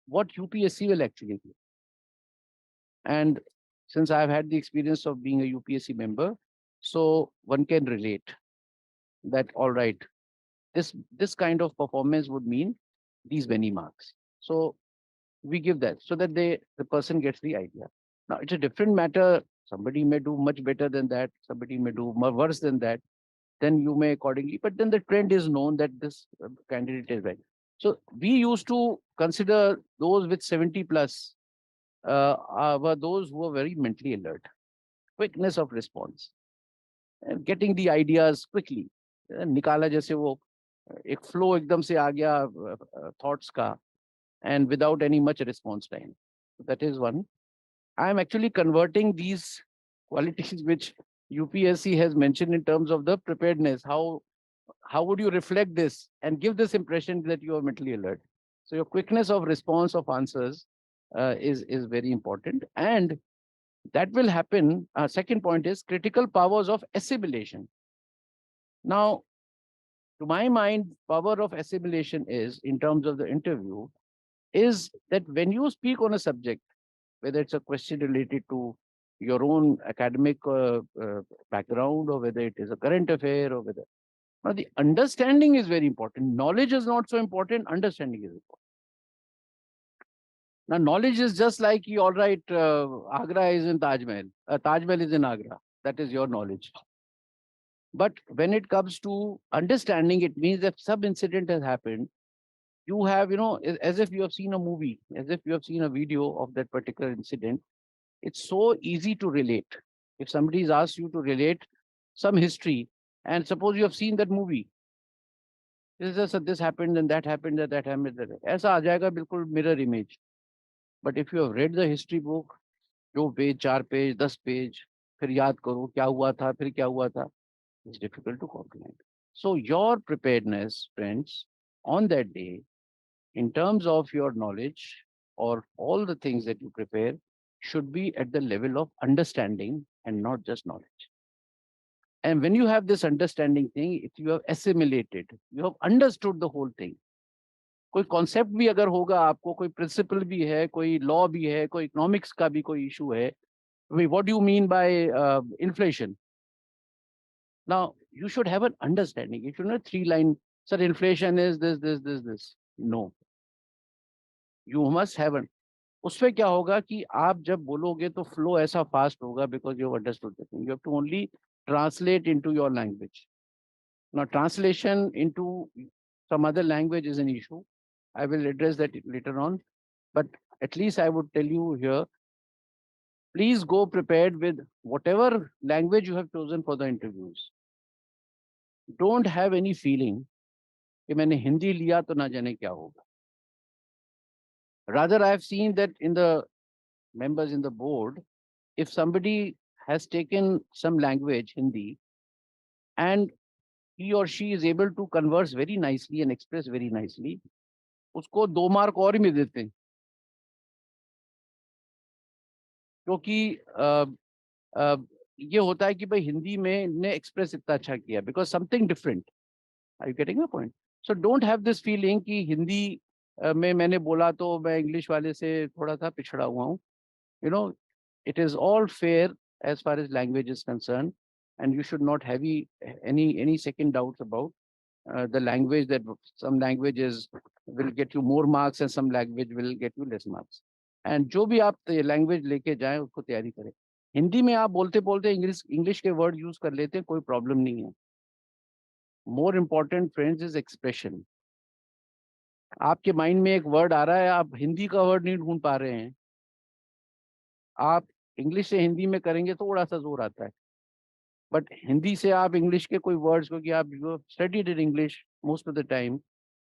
what UPSC will actually give. And since I've had the experience of being a UPSC member, so one can relate that, all right, this kind of performance would mean these many marks. So we give that so that the person gets the idea. Now, it's a different matter. Somebody may do much better than that. Somebody may do worse than that. Then you may accordingly, but then the trend is known that this candidate is right. So we used to consider those with 70 plus were those who were very mentally alert, quickness of response, and getting the ideas quickly. निकाला जैसे वो एक flow एकदम से आ गया thoughts का, and without any much response time. That is one. I am actually converting these qualities which UPSC has mentioned in terms of the preparedness. How would you reflect this and give this impression that you are mentally alert? So your quickness of response of answers is very important, and that will happen. Second point is critical powers of assimilation. Now, to my mind, power of assimilation is, in terms of the interview, is that when you speak on a subject, whether it's a question related to your own academic background, or whether it is a current affair, or whether now the understanding is very important. Knowledge is not so important. Understanding is important. Now, knowledge is just like, all right, Agra is in Taj Mahal. Taj Mahal is in Agra. That is your knowledge. But when it comes to understanding, it means that some incident has happened. You have, as if you have seen a movie, as if you have seen a video of that particular incident. It's so easy to relate. If somebody is asked you to relate some history, and suppose you have seen that movie, this happened and that happened, that happened, that ऐसा आ जाएगा बिल्कुल mirror image. But if you have read the history book, 2 page 4 page 10 page, फिर याद करो क्या हुआ था, फिर क्या हुआ था, it's difficult to comprehend. So your preparedness, friends, on that day, in terms of your knowledge or all the things that you prepare, should be at the level of understanding and not just knowledge. And when you have this understanding thing, if you have assimilated, you have understood the whole thing. कोई concept भी अगर होगा आपको, कोई principal भी है, कोई law भी है, कोई इकोनॉमिक्स का भी कोई इशू है, what do you mean by inflation? Now, you should have an understanding. You should not 3 line, sir, inflation is this. No. You must have an. उसमें क्या होगा कि आप जब बोलोगे तो फ्लो ऐसा फास्ट होगा because you have understood the thing. You have to only translate into your language. Now, translation into some other language is an issue. I will address that later on. But at least I would tell you here, please go prepared with whatever language you have chosen for the interviews. Don't have any feeling कि मैंने हिंदी लिया तो ना जाने क्या होगा. Rather, I have seen that in the members in the board, if somebody has taken some language, Hindi, and he or she is able to converse very nicely and express very nicely, उसको 2 mark और ही मिल देते हैं. क्योंकि ये होता है कि भाई हिंदी में ने एक्सप्रेस इतना अच्छा किया because something different. Are you getting my point? So don't have this feeling कि हिंदी में मैंने बोला तो मैं इंग्लिश वाले से थोड़ा सा पिछड़ा हुआ हूँ. You know, it is all fair as far as language is concerned, and you should not have any second doubts about the language, that some languages will get you more marks and some language will get you less marks. And जो भी आप language लेके जाएं उसको तैयारी करें. हिंदी में आप बोलते बोलते इंग्लिश के वर्ड यूज कर लेते हैं, कोई प्रॉब्लम नहीं है. More important friends is expression. आपके माइंड में एक वर्ड आ रहा है, आप हिंदी का वर्ड नहीं ढूंढ पा रहे हैं, आप इंग्लिश से हिंदी में करेंगे तो थोड़ा सा जोर आता है. बट हिंदी से आप इंग्लिश के कोई वर्ड्स, क्योंकि आप studied in English most of the time,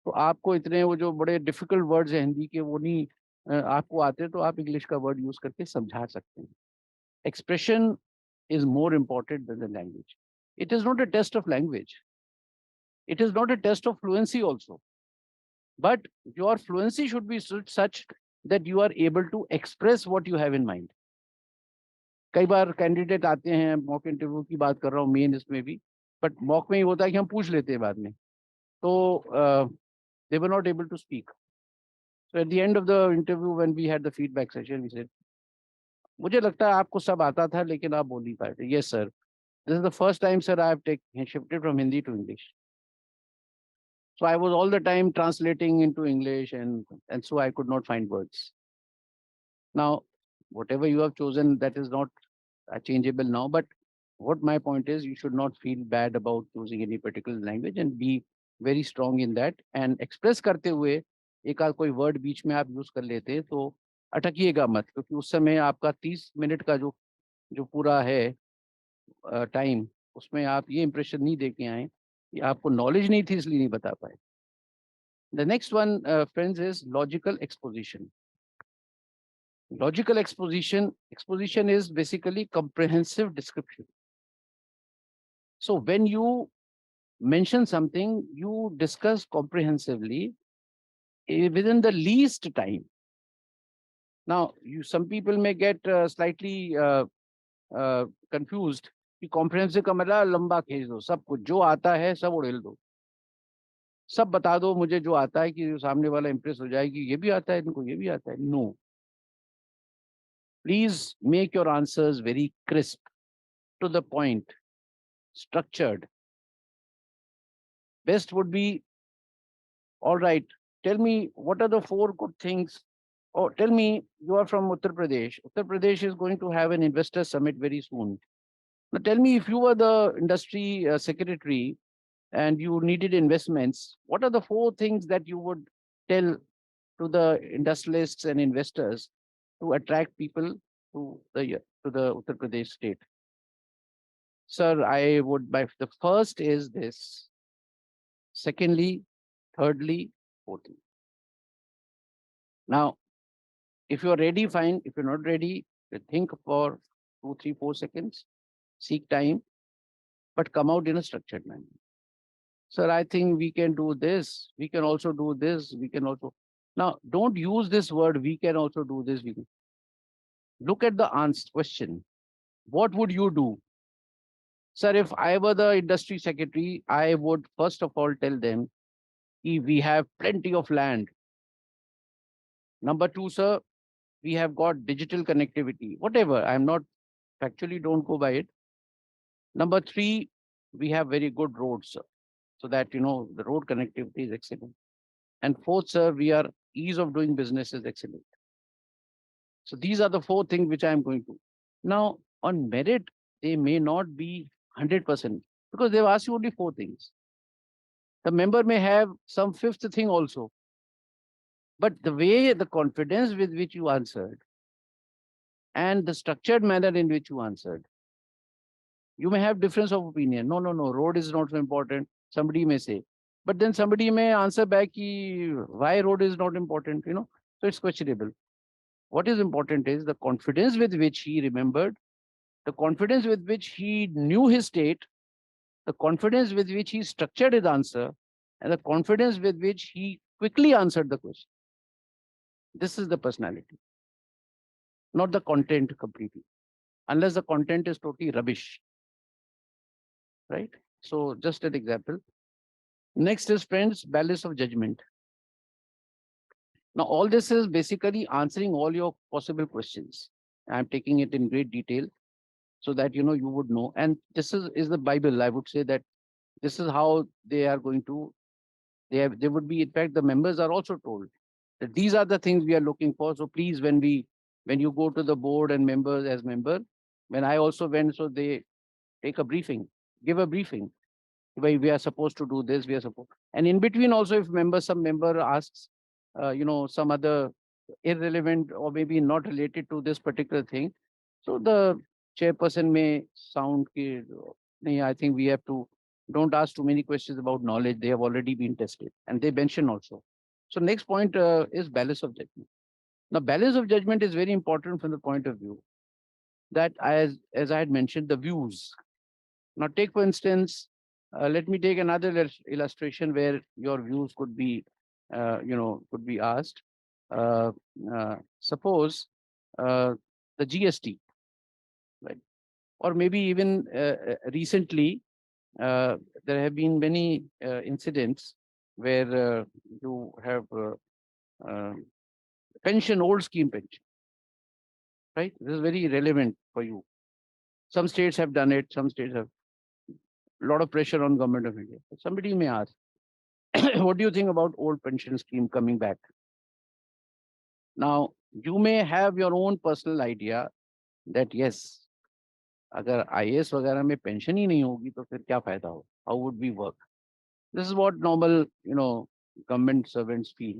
तो आपको इतने वो जो बड़े डिफिकल्ट वर्ड्स हैं हिंदी के वो नहीं आपको आते, तो आप इंग्लिश का वर्ड यूज करके समझा सकते हैं. Expression is more important than the language. It is not a test of language. It is not a test of fluency also. But your fluency should be such that you are able to express what you have in mind. कई बार candidate आते हैं, mock interview की बात कर रहा हूँ, main इसमें भी, बट मॉक में ही होता है कि हम पूछ लेते हैं बाद में, तो they were not able to speak. So at the end of the interview, when we had the feedback session, we said, मुझे लगता है आपको सब आता था लेकिन आप बोल नहीं पाए थे. Yes sir, this is the first time sir I have shifted from Hindi to English. So I was all the time translating into English, and so I could not find words. Now, whatever you have chosen, that is not changeable now, but what my point is, you should not feel bad about choosing any particular language, and be very strong in that, and express करते हुए एक आध कोई word बीच में आप use कर लेते हैं तो अटकिएगा मत, क्योंकि उस समय आपका 30 मिनट का जो जो पूरा है टाइम, उसमें आप ये इंप्रेशन नहीं दे के आए कि आपको नॉलेज नहीं थी इसलिए नहीं बता पाए. The next one, friends, is logical exposition. Logical exposition is basically comprehensive description. So when you mention something, you discuss comprehensively within the least time. Now, some people may get slightly confused कि comprehensive का मतलब लंबा खींच दो, सब कुछ जो आता है सब उड़ेल दो, सब बता दो मुझे जो आता है कि सामने वाला impress हो जाए कि ये भी आता है इनको, ये भी आता है. No. Please make your answers very crisp, to the point, structured. Best would be, all right, tell me what are the 4 good things. Oh, tell me, you are from Uttar Pradesh. Uttar Pradesh is going to have an investor summit very soon. Now tell me, if you were the industry secretary and you needed investments, what are the 4 things that you would tell to the industrialists and investors to attract people to the Uttar Pradesh state? Sir, I would, the first is this. Secondly, thirdly, fourthly. Now, if you're ready, fine. If you're not ready, think for 2, 3, 4 seconds, seek time, but come out in a structured manner. Sir, I think we can do this. We can also do this. We can also. Now, don't use this word, we can also do this. We can. Look at the answer question. What would you do? Sir, if I were the industry secretary, I would first of all tell them, we have plenty of land. Number 2, sir, we have got digital connectivity, whatever. I'm not factually, don't go by it. Number 3, we have very good roads, sir, so that, the road connectivity is excellent. And 4th, sir, we are ease of doing business is excellent. So these are the 4 things which I'm going to. Now, on merit, they may not be 100% because they've asked you only 4 things. The member may have some 5th thing also. But the way, the confidence with which you answered and the structured manner in which you answered, you may have difference of opinion. No, road is not so important, somebody may say. But then somebody may answer back, why road is not important, So it's questionable. What is important is the confidence with which he remembered, the confidence with which he knew his state, the confidence with which he structured his answer, and the confidence with which he quickly answered the question. This is the personality, not the content completely, unless the content is totally rubbish. Right? So just an example. Next is, friends, balance of judgment. Now, all this is basically answering all your possible questions. I'm taking it in great detail so that, you would know. And this is the Bible. I would say that this is how they are going to, they would be, in fact, the members are also told that these are the things we are looking for. So please, when you go to the board and members as member, when I also went, so they take a briefing, give a briefing. We are supposed to do this, we are supposed. And in between also, if some member asks, some other irrelevant or maybe not related to this particular thing, so the chairperson may sound, I think we have to, don't ask too many questions about knowledge. They have already been tested and they mention also. So next point is balance of judgment. Now, balance of judgment is very important from the point of view that, as I had mentioned, the views. Now, take for instance, let me take another illustration where your views could be, could be asked. Suppose the GST, right? Or maybe even recently, there have been many incidents where you have pension, old scheme pension, right? This is very relevant for you. Some states have done it, some states have a lot of pressure on government of India. Somebody may ask, what do you think about old pension scheme coming back? Now, you may have your own personal idea that yes, अगर IAS वगैरह में pension ही नहीं होगी तो फिर क्या फायदा हो? How would we work? This is what normal, government servants feel.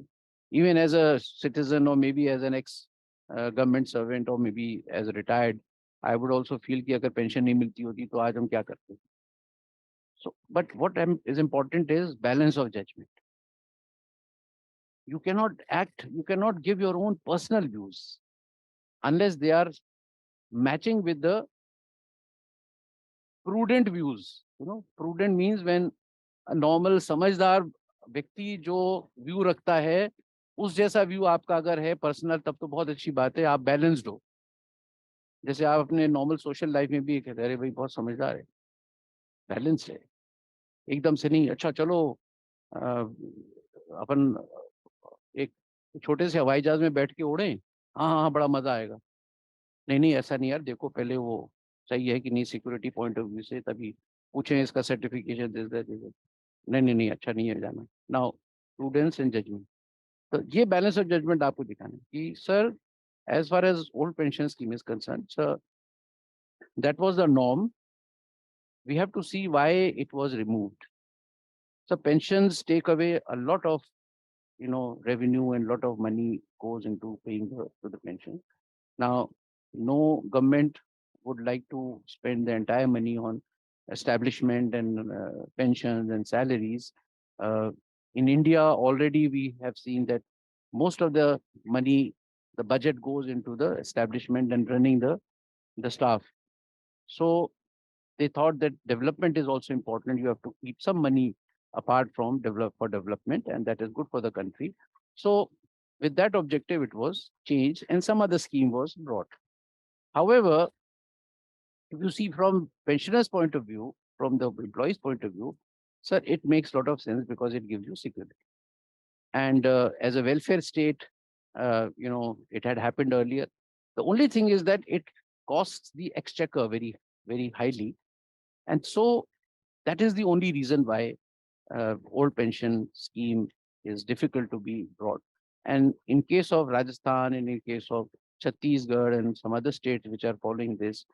Even as a citizen or maybe as an ex government servant or maybe as a retired, I would also feel कि अगर pension नहीं मिलती होती तो आज हम क्या करते. So, but what is important is balance of judgment. You cannot act, you cannot give your own personal views unless they are matching with the prudent views. Prudent means when a normal समझदार व्यक्ति जो view रखता है उस जैसा view आपका अगर है पर्सनल, तब तो बहुत अच्छी बात है, आप बैलेंस्ड हो. जैसे आप अपने नॉर्मल सोशल लाइफ में भी कहते हैं अरे भाई बहुत समझदार है, बैलेंस है, एकदम से नहीं. अच्छा चलो अ, अपन एक छोटे से हवाई जहाज में बैठ के उड़े, हाँ हाँ हाँ, बड़ा मजा आएगा. नहीं नहीं, ऐसा नहीं यार, देखो पहले वो सही है कि नहीं सिक्योरिटी पॉइंट ऑफ व्यू से, तभी पूछें इसका सर्टिफिकेशन दिस दैट. नहीं नहीं नहीं, अच्छा नहीं है जाना. Now prudence and judgement. तो ये बैलेंस ऑफ जजमेंट आपको दिखाना है कि sir, as far as old pension scheme is concerned, so that was the norm. We have to see why it was removed. So pensions take away a lot of revenue, and lot of money goes into paying to the pension. Now, no government would like to spend the entire money on establishment and pensions and salaries. Uh, in India, already we have seen that most of the money, the budget goes into the establishment and running the staff. So they thought that development is also important. You have to keep some money apart from development, and that is good for the country. So with that objective, it was changed, and some other scheme was brought. However, if you see from pensioners' point of view, from the employees' point of view, sir, it makes a lot of sense because it gives you security. And as a welfare state, it had happened earlier. The only thing is that it costs the exchequer very, very highly. And so that is the only reason why old pension scheme is difficult to be brought. And in case of Rajasthan and in case of Chhattisgarh and some other states which are following this,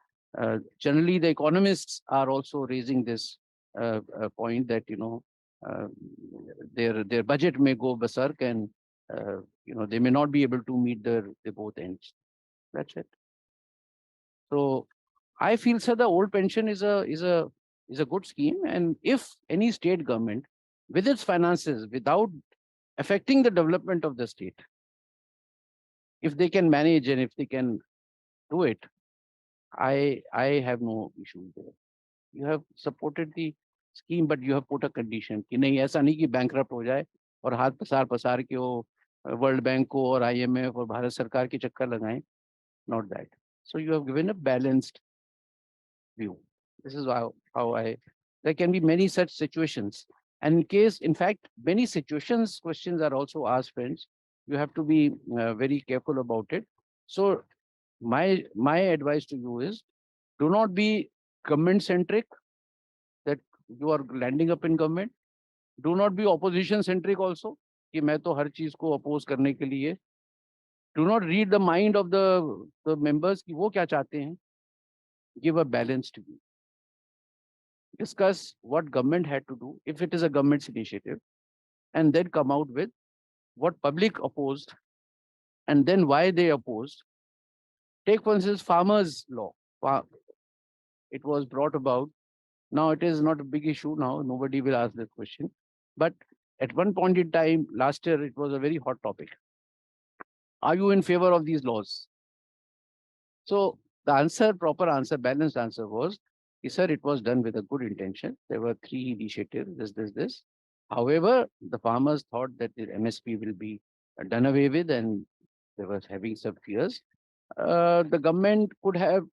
generally the economists are also raising this point that uh, their budget may go berserk, and they may not be able to meet their both ends. That's it. So I feel, sir, the old pension is a good scheme, and if any state government, with its finances, without affecting the development of the state, if they can manage and if they can do it, I have no issue there. You have supported the scheme, but you have put a condition कि नहीं, ऐसा नहीं कि bankrupt हो जाए और हाथ पसार पसार के वो वर्ल्ड बैंक को और IMF और भारत सरकार के चक्कर लगाएं. Not that. So you have given a balanced view. This is how there can be many such situations. And in case, in fact, many situations, questions are also asked, friends. You have to be very careful about it. So my advice to you is, do not be government centric, that you are landing up in government. Do not be opposition centric also, कि मैं तो हर चीज को oppose करने के लिए. Do not read the mind of the members कि वो क्या चाहते हैं. Give a balanced view. Discuss what government had to do if it is a government's initiative, and then come out with what public opposed and then why they opposed. Take, for instance, farmers' law. It was brought about. Now it is not a big issue now. Nobody will ask this question. But at one point in time, last year, it was a very hot topic. Are you in favor of these laws? So the answer, proper answer, balanced answer was, sir, it was done with a good intention. There were 3 initiatives, this. However, the farmers thought that the MSP will be done away with, and they were having some fears. The government could have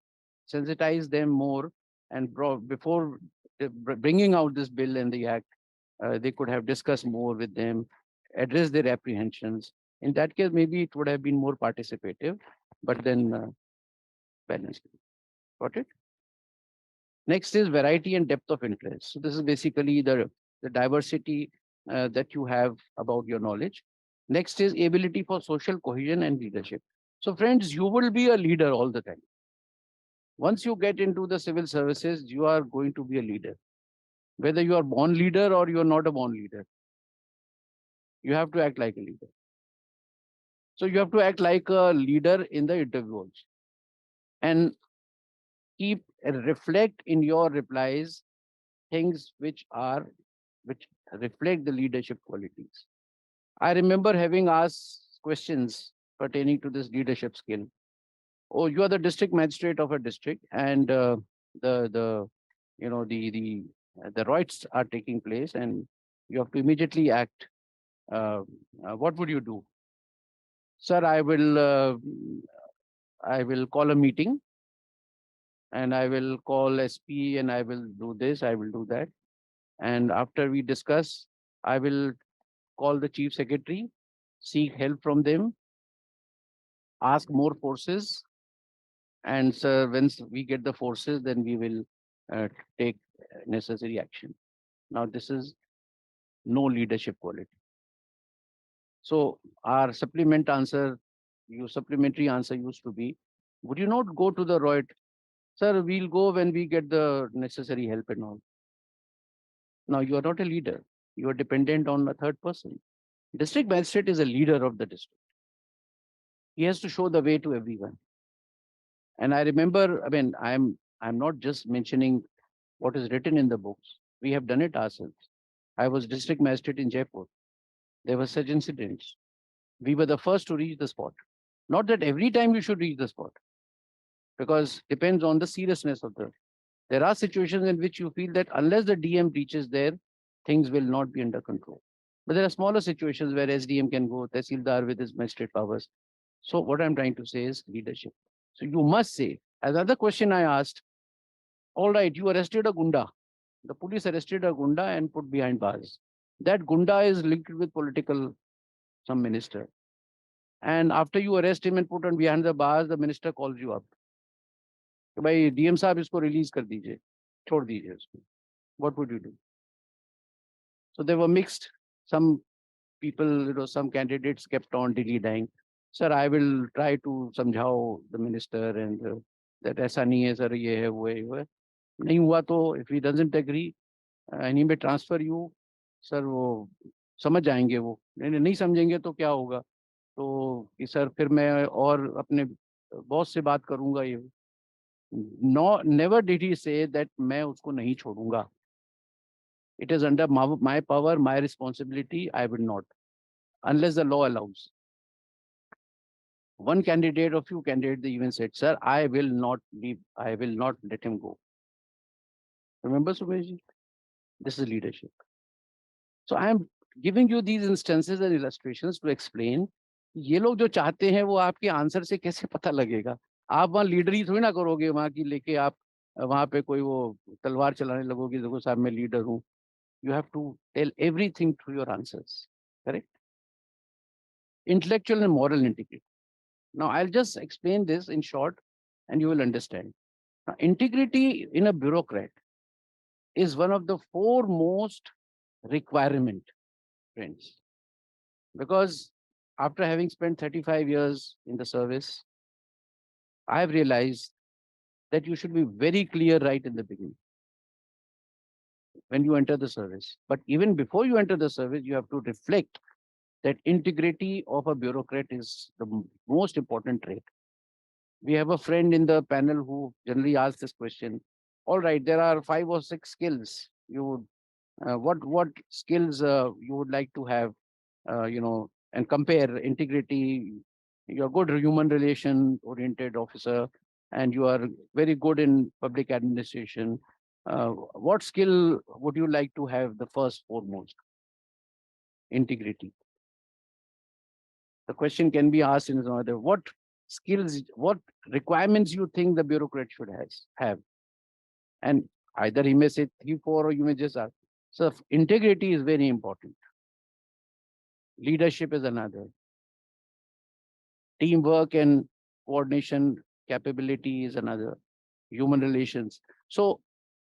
sensitized them more, and before bringing out this bill and the act, they could have discussed more with them, addressed their apprehensions. In that case, maybe it would have been more participative, but then balanced. Got it? Next is variety and depth of interest. So this is basically the diversity that you have about your knowledge. Next is ability for social cohesion and leadership. So friends, you will be a leader all the time. Once you get into the civil services, you are going to be a leader. Whether you are born leader or you are not a born leader, you have to act like a leader. So you have to act like a leader in the interview also. And keep reflect in your replies things which reflect the leadership qualities. I remember having asked questions pertaining to this leadership skill. Oh, you are the district magistrate of a district, and the you know the rights are taking place, and you have to immediately act. What would you do, sir? I will call a meeting, and I will call SP, and I will do this, I will do that, and after we discuss, I will call the chief secretary, seek help from them, ask more forces, and sir, once we get the forces, then we will uh, take necessary action. Now, this is no leadership quality. So our supplementary answer used to be, would you not go to the Roy? Sir, we'll go when we get the necessary help and all. Now you are not a leader. You are dependent on a third person. District magistrate is a leader of the district. He has to show the way to everyone. And I remember, I mean, I'm not just mentioning what is written in the books. We have done it ourselves. I was district magistrate in Jaipur. There were such incidents. We were the first to reach the spot. Not that every time you should reach the spot, because depends on the seriousness of the. There are situations in which you feel that unless the DM reaches there, things will not be under control. But there are smaller situations where SDM can go, Tehsildar with his magistrate powers. So what I'm trying to say is leadership. So you must say, as another question I asked, all right, you arrested a gunda. The police arrested a gunda and put behind bars. That gunda is linked with political, some minister. And after you arrest him and put on behind the bars, the minister calls you up. कि भाई DM साहब इसको release कर दीजिए, छोड़ दीजिए उसको. What would you do? So they were mixed. Some people, some candidates kept on dilly-dallying. Sir, I will try to समझाओ the minister and that ऐसा नहीं है sir, ये है वो है वो है. नहीं हुआ तो if he doesn't agree, and he may transfer you, sir वो समझ जाएंगे वो. नहीं समझेंगे तो क्या होगा? तो कि सर फिर मैं और अपने बॉस से बात करूंगा ये. No, never did he say that मैं उसको नहीं छोड़ूंगा. It is under my power, my responsibility. I will not, unless the law allows. One candidate or few candidates, they even said, "Sir, I will not leave. I will not let him go." Remember, Sumesh? This is leadership. So I am giving you these instances and illustrations to explain. ये लोग जो चाहते हैं वो आपके answer से कैसे पता लगेगा? आप वहाँ लीडर ही थोड़ी ना करोगे वहाँ की लेके आप वहाँ पे कोई वो तलवार चलाने लगोगे, देखो साहब मैं लीडर हूँ. You have to tell everything through your answers. Correct? Intellectual and moral integrity. Now, I'll just explain this in short and you will understand. Now, integrity in a bureaucrat is one of the foremost requirement, friends. Because after having spent 35 years in the service, I have realized that you should be very clear right in the beginning when you enter the service. But even before you enter the service, you have to reflect that integrity of a bureaucrat is the most important trait. We have a friend in the panel who generally asks this question. All right, there are 5 or 6 skills. You would, what skills you would like to have, and compare integrity. You're good human relation oriented officer, and you are very good in public administration. What skill would you like to have the first foremost? Integrity. The question can be asked in another: what skills, what requirements you think the bureaucrat should have? And either he may say 3, 4, or you may just ask. So integrity is very important. Leadership is another. Teamwork and coordination capability is another. Human relations. So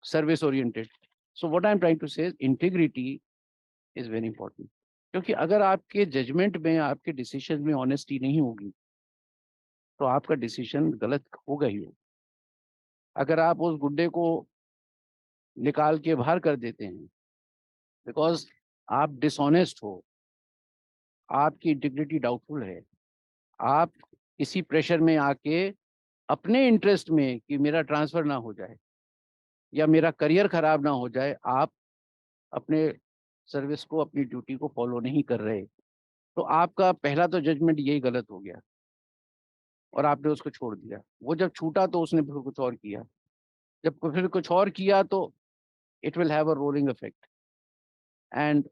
service oriented. So what I'm trying to say is integrity is very important. क्योंकि अगर आपके judgement में, आपके decision में honesty नहीं होगी, तो आपका डिसीजन गलत होगा ही. अगर आप उस गुड्डे को निकाल के बाहर कर देते हैं, बिकॉज आप डिसऑनेस्ट हो, आपकी इंटीग्रिटी डाउटफुल है, आप इसी प्रेशर में आके अपने इंटरेस्ट में कि मेरा ट्रांसफर ना हो जाए या मेरा करियर खराब ना हो जाए, आप अपने सर्विस को, अपनी ड्यूटी को फॉलो नहीं कर रहे, तो आपका पहला तो जजमेंट यही गलत हो गया और आपने उसको छोड़ दिया। वो जब छूटा तो उसने फिर कुछ और किया, जब फिर कुछ और किया तो it will have a rolling effect, and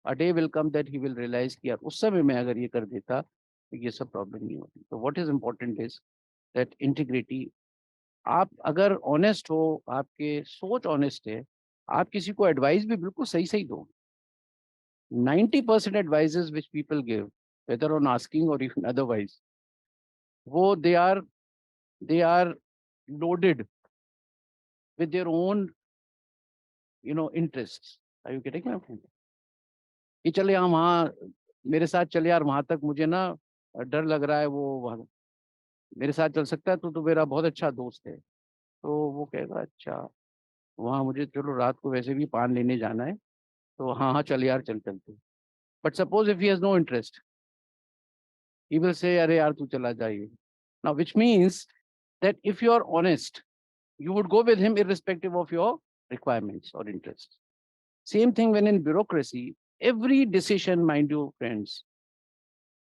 a day will come that he will realise कि यार उस समय मैं अगर ये कर देता तो ये सब प्रॉब्लम नहीं होती। तो what is important is that integrity. आप अगर ऑनेस्ट हो, आपके सोच ऑनेस्ट है, आप किसी को एडवाइस भी बिल्कुल सही सही दो। 90% advices which people give, whether on asking or even otherwise, वो they are loaded with their own interests. Are you getting my point? कि चले हम वहाँ, मेरे साथ चले यार वहां तक, मुझे ना डर लग रहा है, वो वहाँ मेरे साथ चल सकता है, तो मेरा बहुत अच्छा दोस्त है। तो वो कहेगा अच्छा, वहाँ मुझे चलो रात को वैसे भी पान लेने जाना है, तो हाँ हाँ चल यार, चल चलते। But suppose if he has no interest, he will say अरे यार तू चला जाइए। Now which means that if you are honest, you would go with him irrespective of your requirements or interests. Same thing when in bureaucracy, every decision, mind you friends,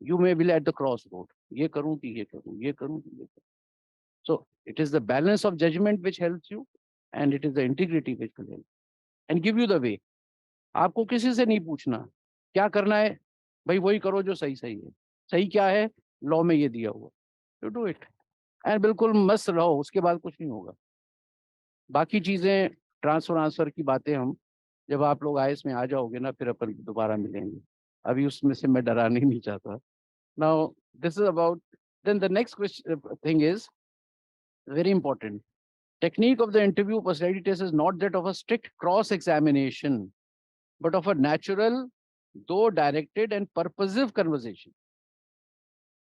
you may be at the crossroad, ये करूं कि ये करूं, ये करूं कि ये करूं। So it is the balance of judgment which helps you, and it is the integrity which will help and give you the way. आपको किसी से नहीं पूछना क्या करना है, भाई वही करो जो सही सही है। सही क्या है, लॉ में ये दिया हुआ, यू डू इट एंड बिल्कुल मस्त रहो, उसके बाद कुछ नहीं होगा। बाकी चीजें, ट्रांसफर आंसर की बातें हम जब आप लोग आईएएस में आ जाओगे ना, फिर अपन दोबारा मिलेंगे। अभी उसमें से मैं डराने नहीं चाहता। Now this is about, then the next question thing is very important. Technique of the interview personality test is not that of a strict cross examination, but of a natural, though directed and purposive conversation.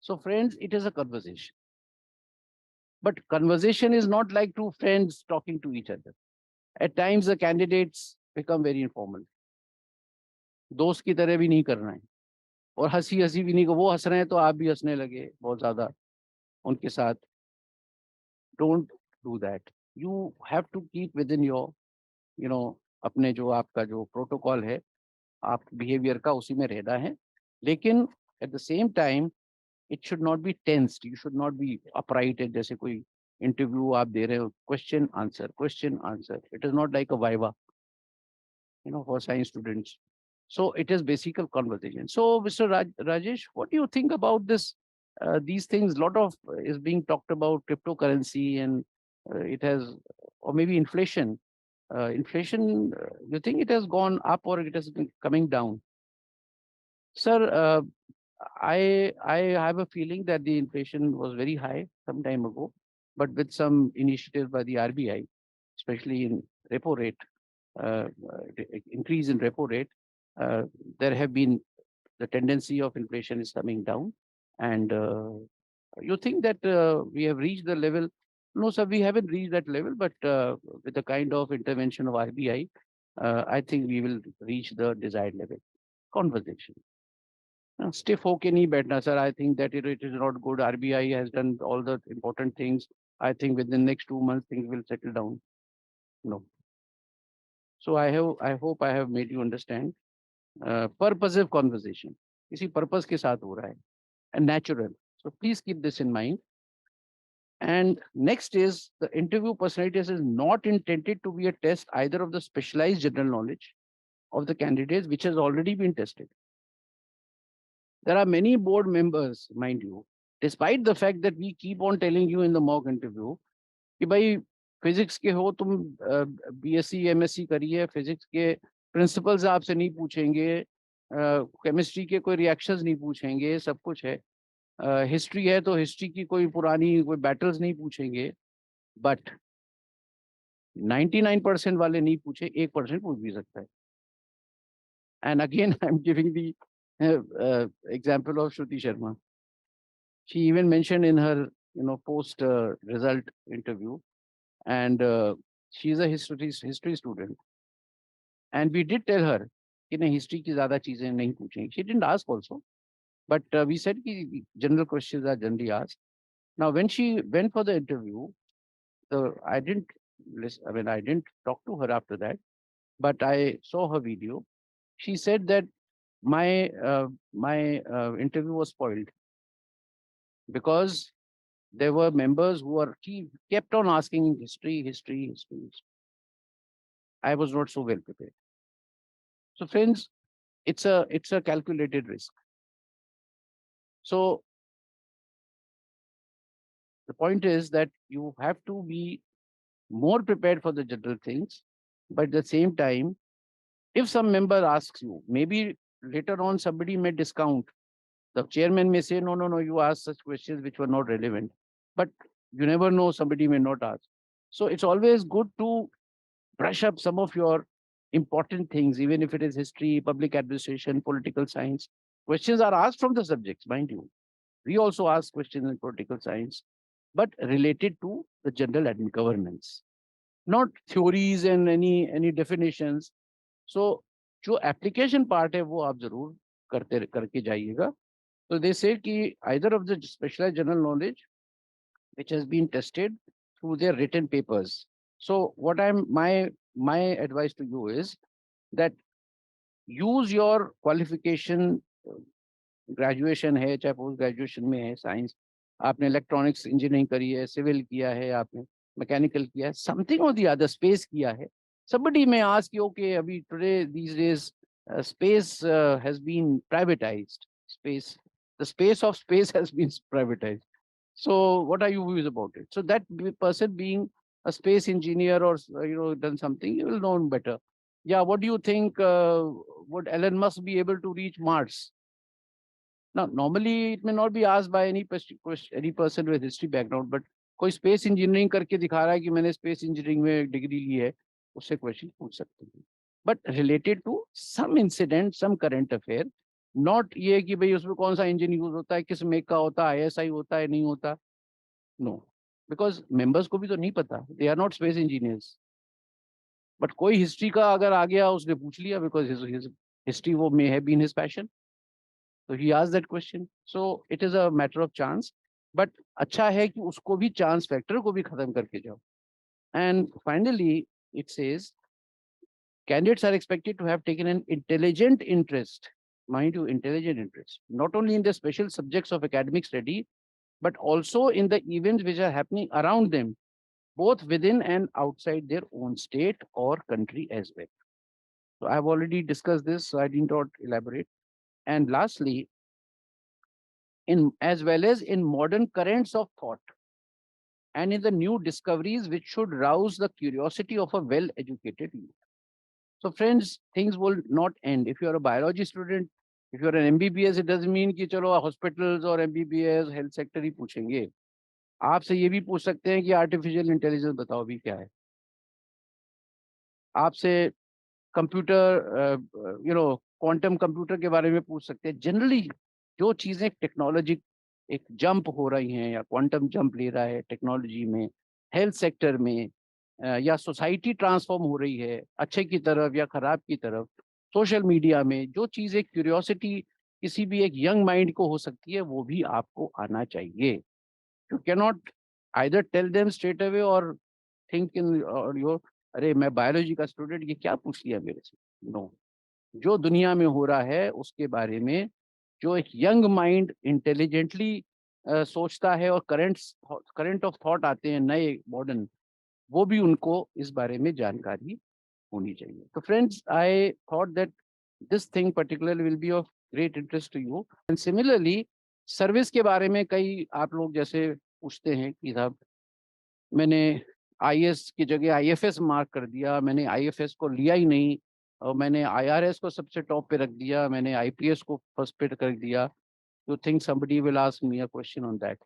So friends, it is a conversation, but conversation is not like two friends talking to each other. At times the candidates become very informal, दोस्त की तरह भी नहीं करना है, और हंसी हंसी भी नहीं, वो हंस रहे हैं तो आप भी हंसने लगे बहुत ज्यादा उनके साथ। Don't do that. You have to keep within your अपने जो आपका जो प्रोटोकॉल है, आप बिहेवियर का उसी में रहना है, लेकिन at the same time it should not be tensed, you should not be upright. जैसे कोई इंटरव्यू आप दे रहे हो, question answer question answer, it is not like a viva for science students. So it is basically conversation. So Mr. Rajesh, what do you think about this? These things, lot of is being talked about cryptocurrency, and it has, or maybe inflation. Inflation, you think it has gone up or it has been coming down? Sir, I have a feeling that the inflation was very high some time ago, but with some initiatives by the RBI, especially in repo rate, uh, increase in repo rate, uh, there have been, the tendency of inflation is coming down. And you think that we have reached the level? No, sir, we haven't reached that level, but with the kind of intervention of RBI, I think we will reach the desired level. Conversation. Stiff होके नहीं बैठना, sir. I think that it is not good. RBI has done all the important things. I think within the next 2 months things will settle down. No. So I hope I have made you understand. Purposive conversation. किसी purpose के साथ हो रहा है, and natural. So please keep this in mind. And next is, the interview personality test is not intended to be a test either of the specialized general knowledge of the candidates, which has already been tested. There are many board members, mind you, despite the fact that we keep on telling you in the mock interview कि भाई physics के हो तुम, BSc MSc करिए, physics के principles आपसे नहीं पूछेंगे, केमिस्ट्री के कोई रिएक्शंस नहीं पूछेंगे, सब कुछ है। हिस्ट्री है तो हिस्ट्री की कोई पुरानी कोई बैटल्स नहीं पूछेंगे, बट 99% वाले नहीं पूछे, 1% पूछ भी सकता है। And again I am giving the example of Shruti Sharma. She even mentioned in her post result interview, and She is a history student, and we did tell her कि नहीं history की ज़्यादा चीजें नहीं पूछेंगे. She didn't ask also, but we said कि general questions are generally asked. Now, when she went for the interview, I didn't listen. I mean, I didn't talk to her after that, but I saw her video. She said that my interview was spoiled because there were members who were kept on asking history. I was not so well prepared. So, friends, it's a calculated risk. So the point is that you have to be more prepared for the general things, but at the same time, if some member asks you, maybe later on somebody may discount. The chairman may say, no, you asked such questions which were not relevant. But you never know, somebody may not ask. So it's always good to brush up some of your important things, even if it is history, public administration, political science. Questions are asked from the subjects, mind you. We also ask questions in political science, but related to the general governance, not theories and any definitions. So जो application part है वो आप जरूर करके जाइएगा. So they say कि either of the specialized general knowledge which has been tested through their written papers. So what my advice to you is that use your qualification. Graduation है चाहे post graduation में है, science आपने electronics engineering करी है, civil किया है, आपने मैकेनिकल किया है, समथिंग और द अदर स्पेस किया है. somebody may ask you, okay, अभी today these days space has been privatized. The space of space has been privatized. So what are your views about it? So that person being a space engineer or done something, you will know better. Yeah, what do you think, would Elon Musk be able to reach Mars? Now, normally it may not be asked by any person with history background, but कोई space engineering करके दिखा रहा है कि मैंने space engineering में degree ली है, उससे question पूछ सकते हैं. But related to some incident, some current affair, not ये कि भाई उसमें कौन सा engine use होता है, किस make का होता है, ISI होता है, नहीं होता. No, because members को भी तो नहीं पता. They are not space engineers. But कोई history का अगर आ गया उसने पूछ लिया because his history वो may have been his passion. So he asked that question. So it is a matter of chance. But अच्छा है कि उसको भी chance factor को भी खत्म करके जाओ. And finally, it says candidates are expected to have taken an intelligent interest, mind you, intelligent interest, not only in the special subjects of academic study, but also in the events which are happening around them, both within and outside their own state or country as well. So I've already discussed this, so I did not elaborate. And lastly, in as well as in modern currents of thought and in the new discoveries which should rouse the curiosity of a well-educated youth. So friends, things will not end. If you're a biology student, if you're an MBBS, it doesn't mean कि चलो hospitals or MBBS health sector ही पूछेंगे. आपसे ये भी पूछ सकते हैं कि artificial intelligence बताओ भी क्या है. आपसे कंप्यूटर क्वांटम कंप्यूटर के बारे में पूछ सकते हैं. जनरली जो चीजें टेक्नोलॉजी एक जंप हो रही हैं या क्वांटम जंप ले रहा है टेक्नोलॉजी में, हेल्थ सेक्टर में, या सोसाइटी ट्रांसफॉर्म हो रही है अच्छे की तरफ या खराब की तरफ, सोशल मीडिया में जो चीजें क्यूरियोसिटी किसी भी एक यंग माइंड को हो सकती है वो भी आपको आना चाहिए. You can not either tell them straight away और थिंक इन और योर अरे मैं बायोलॉजी का स्टूडेंट ये क्या पूछ लिया मेरे से. नो, जो दुनिया में हो रहा है उसके बारे में जो एक यंग माइंड इंटेलिजेंटली सोचता है और करंट ऑफ थॉट आते हैं नए मॉडर्न, वो भी उनको इस बारे में जानकारी होनी चाहिए. तो friends, I thought that this thing particularly will be of great interest to you. And similarly service के बारे में कई आप लोग जैसे पूछते हैं कि साहब मैंने आईएएस की जगह आईएफएस मार्क कर दिया, मैंने आईएफएस को लिया ही नहीं और मैंने आईआरएस को सबसे टॉप पे रख दिया, मैंने आईपीएस को फर्स्ट पे कर दिया. You think somebody will ask me a question on that.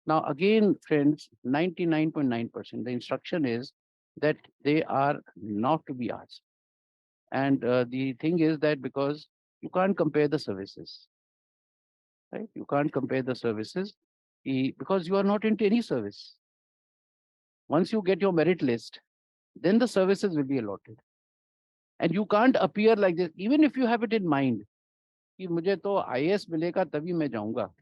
Now again, friends, 99.9% the instruction is that they are not to be asked. And the thing is that because you can't compare the services, right? You can't compare the services because you are not into any service. Once you get your merit list, then the services will be allotted. And you can't appear like this, even if you have it in mind, कि मुझे तो IAS मिलेगा तभी मैं जाऊंगा,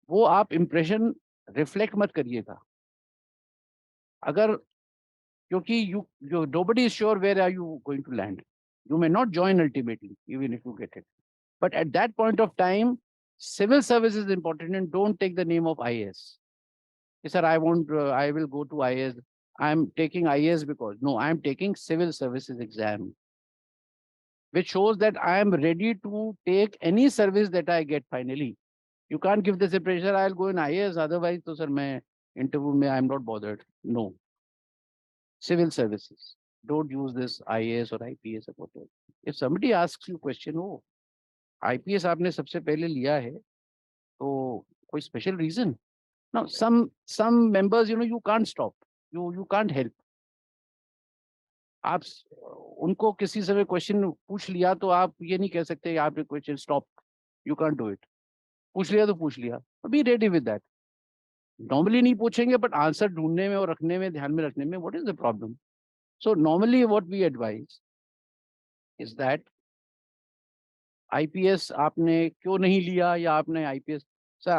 वो आप impression reflect मत करिएगा. अगर, क्योंकि nobody is sure where are you going to land. You may not join ultimately, even if you get it. But at that point of time, civil service is important, and don't take the name of IAS. Sir, I will go to IAS. I'm taking IAS because, no, I'm taking civil services exam, which shows that I am ready to take any service that I get finally. You can't give this impression, I'll go in IAS, otherwise, so sir, my interview, I'm not bothered. No. Civil services. Don't use this IAS or IPS or whatever. If somebody asks you question, oh, IPS आपने सबसे पहले लिया है, तो कोई special reason? Now, some members, you can't stop. You can't help. आप उनको किसी से भी क्वेश्चन पूछ लिया तो आप ये नहीं कह सकते आपने question stop. You can't do it. पूछ लिया तो पूछ लिया. Be ready with that. Normally नहीं पूछेंगे, बट आंसर ढूंढने में और रखने में, ध्यान में रखने में, what is the problem? So normally what we advise is that IPS आपने क्यों नहीं लिया, या आपने IPS, sir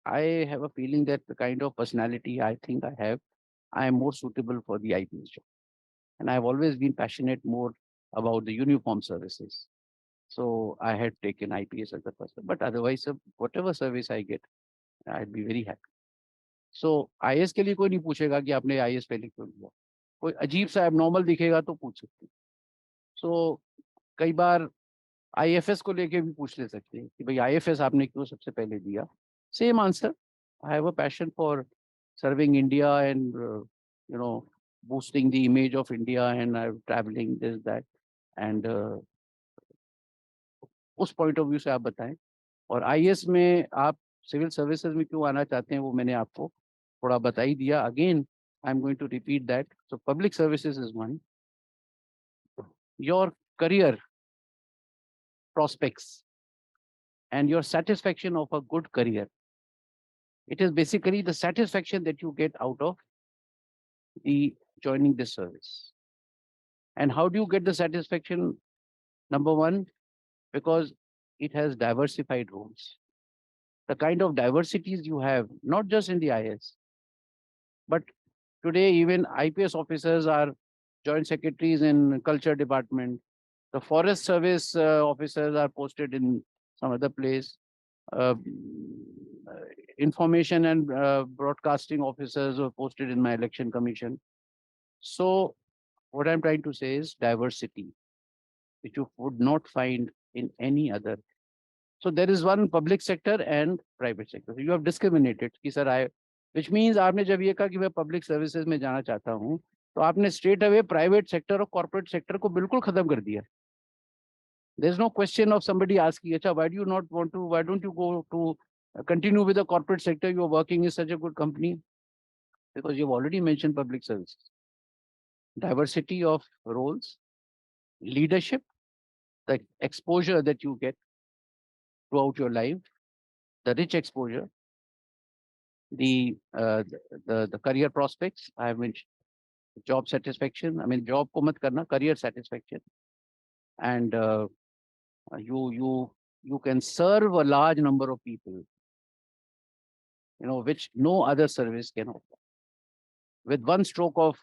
I have a feeling that the kind of personality I think I am more suitable for the IPS job, and I've always been passionate more about the uniform services. So I had taken IPS as the first, but otherwise, whatever service I get, I'd be very happy. So IAS के लिए कोई नहीं पूछेगा कि आपने IAS पहले क्यों लिया. कोई अजीब सा abnormal दिखेगा तो पूछ सकते. So कई बार IFS को लेके भी पूछ ले सकते हैं कि भाई IFS आपने क्यों सबसे पहले दिया. Same answer. I have a passion for serving India and boosting the image of India, and I'm traveling this that, and उस पॉइंट ऑफ व्यू से आप बताएं. और आईएएस में आप सिविल सर्विसेज में क्यों आना चाहते हैं वो मैंने आपको थोड़ा बता ही दिया. Again I am going to repeat that. So public services is one. Your career prospects and your satisfaction of a good career. It is basically the satisfaction that you get out of the joining this service. And how do you get the satisfaction? Number one, because it has diversified roles. The kind of diversities you have, not just in the IAS, but today even IPS officers are joint secretaries in culture department. The forest service officers are posted in some other place. Information and broadcasting officers are posted in my election commission. So what I'm trying to say is diversity, which you would not find in any other. So there is one public sector and private sector. So you have discriminated कि sir which means आपने जब ये कहा कि मैं public services में जाना चाहता हूँ, तो आपने straight away private sector और corporate sector को बिल्कुल खत्म कर दिया. There's no question of somebody asking, अच्छा, why don't you go to continue with the corporate sector? You are working in such a good company. Because you've already mentioned public services. Diversity of roles, leadership, the exposure that you get throughout your life, the rich exposure, the career prospects. I have mentioned job satisfaction. I mean, job ko mat karna, career satisfaction, and you can serve a large number of people, which no other service can offer. With one stroke of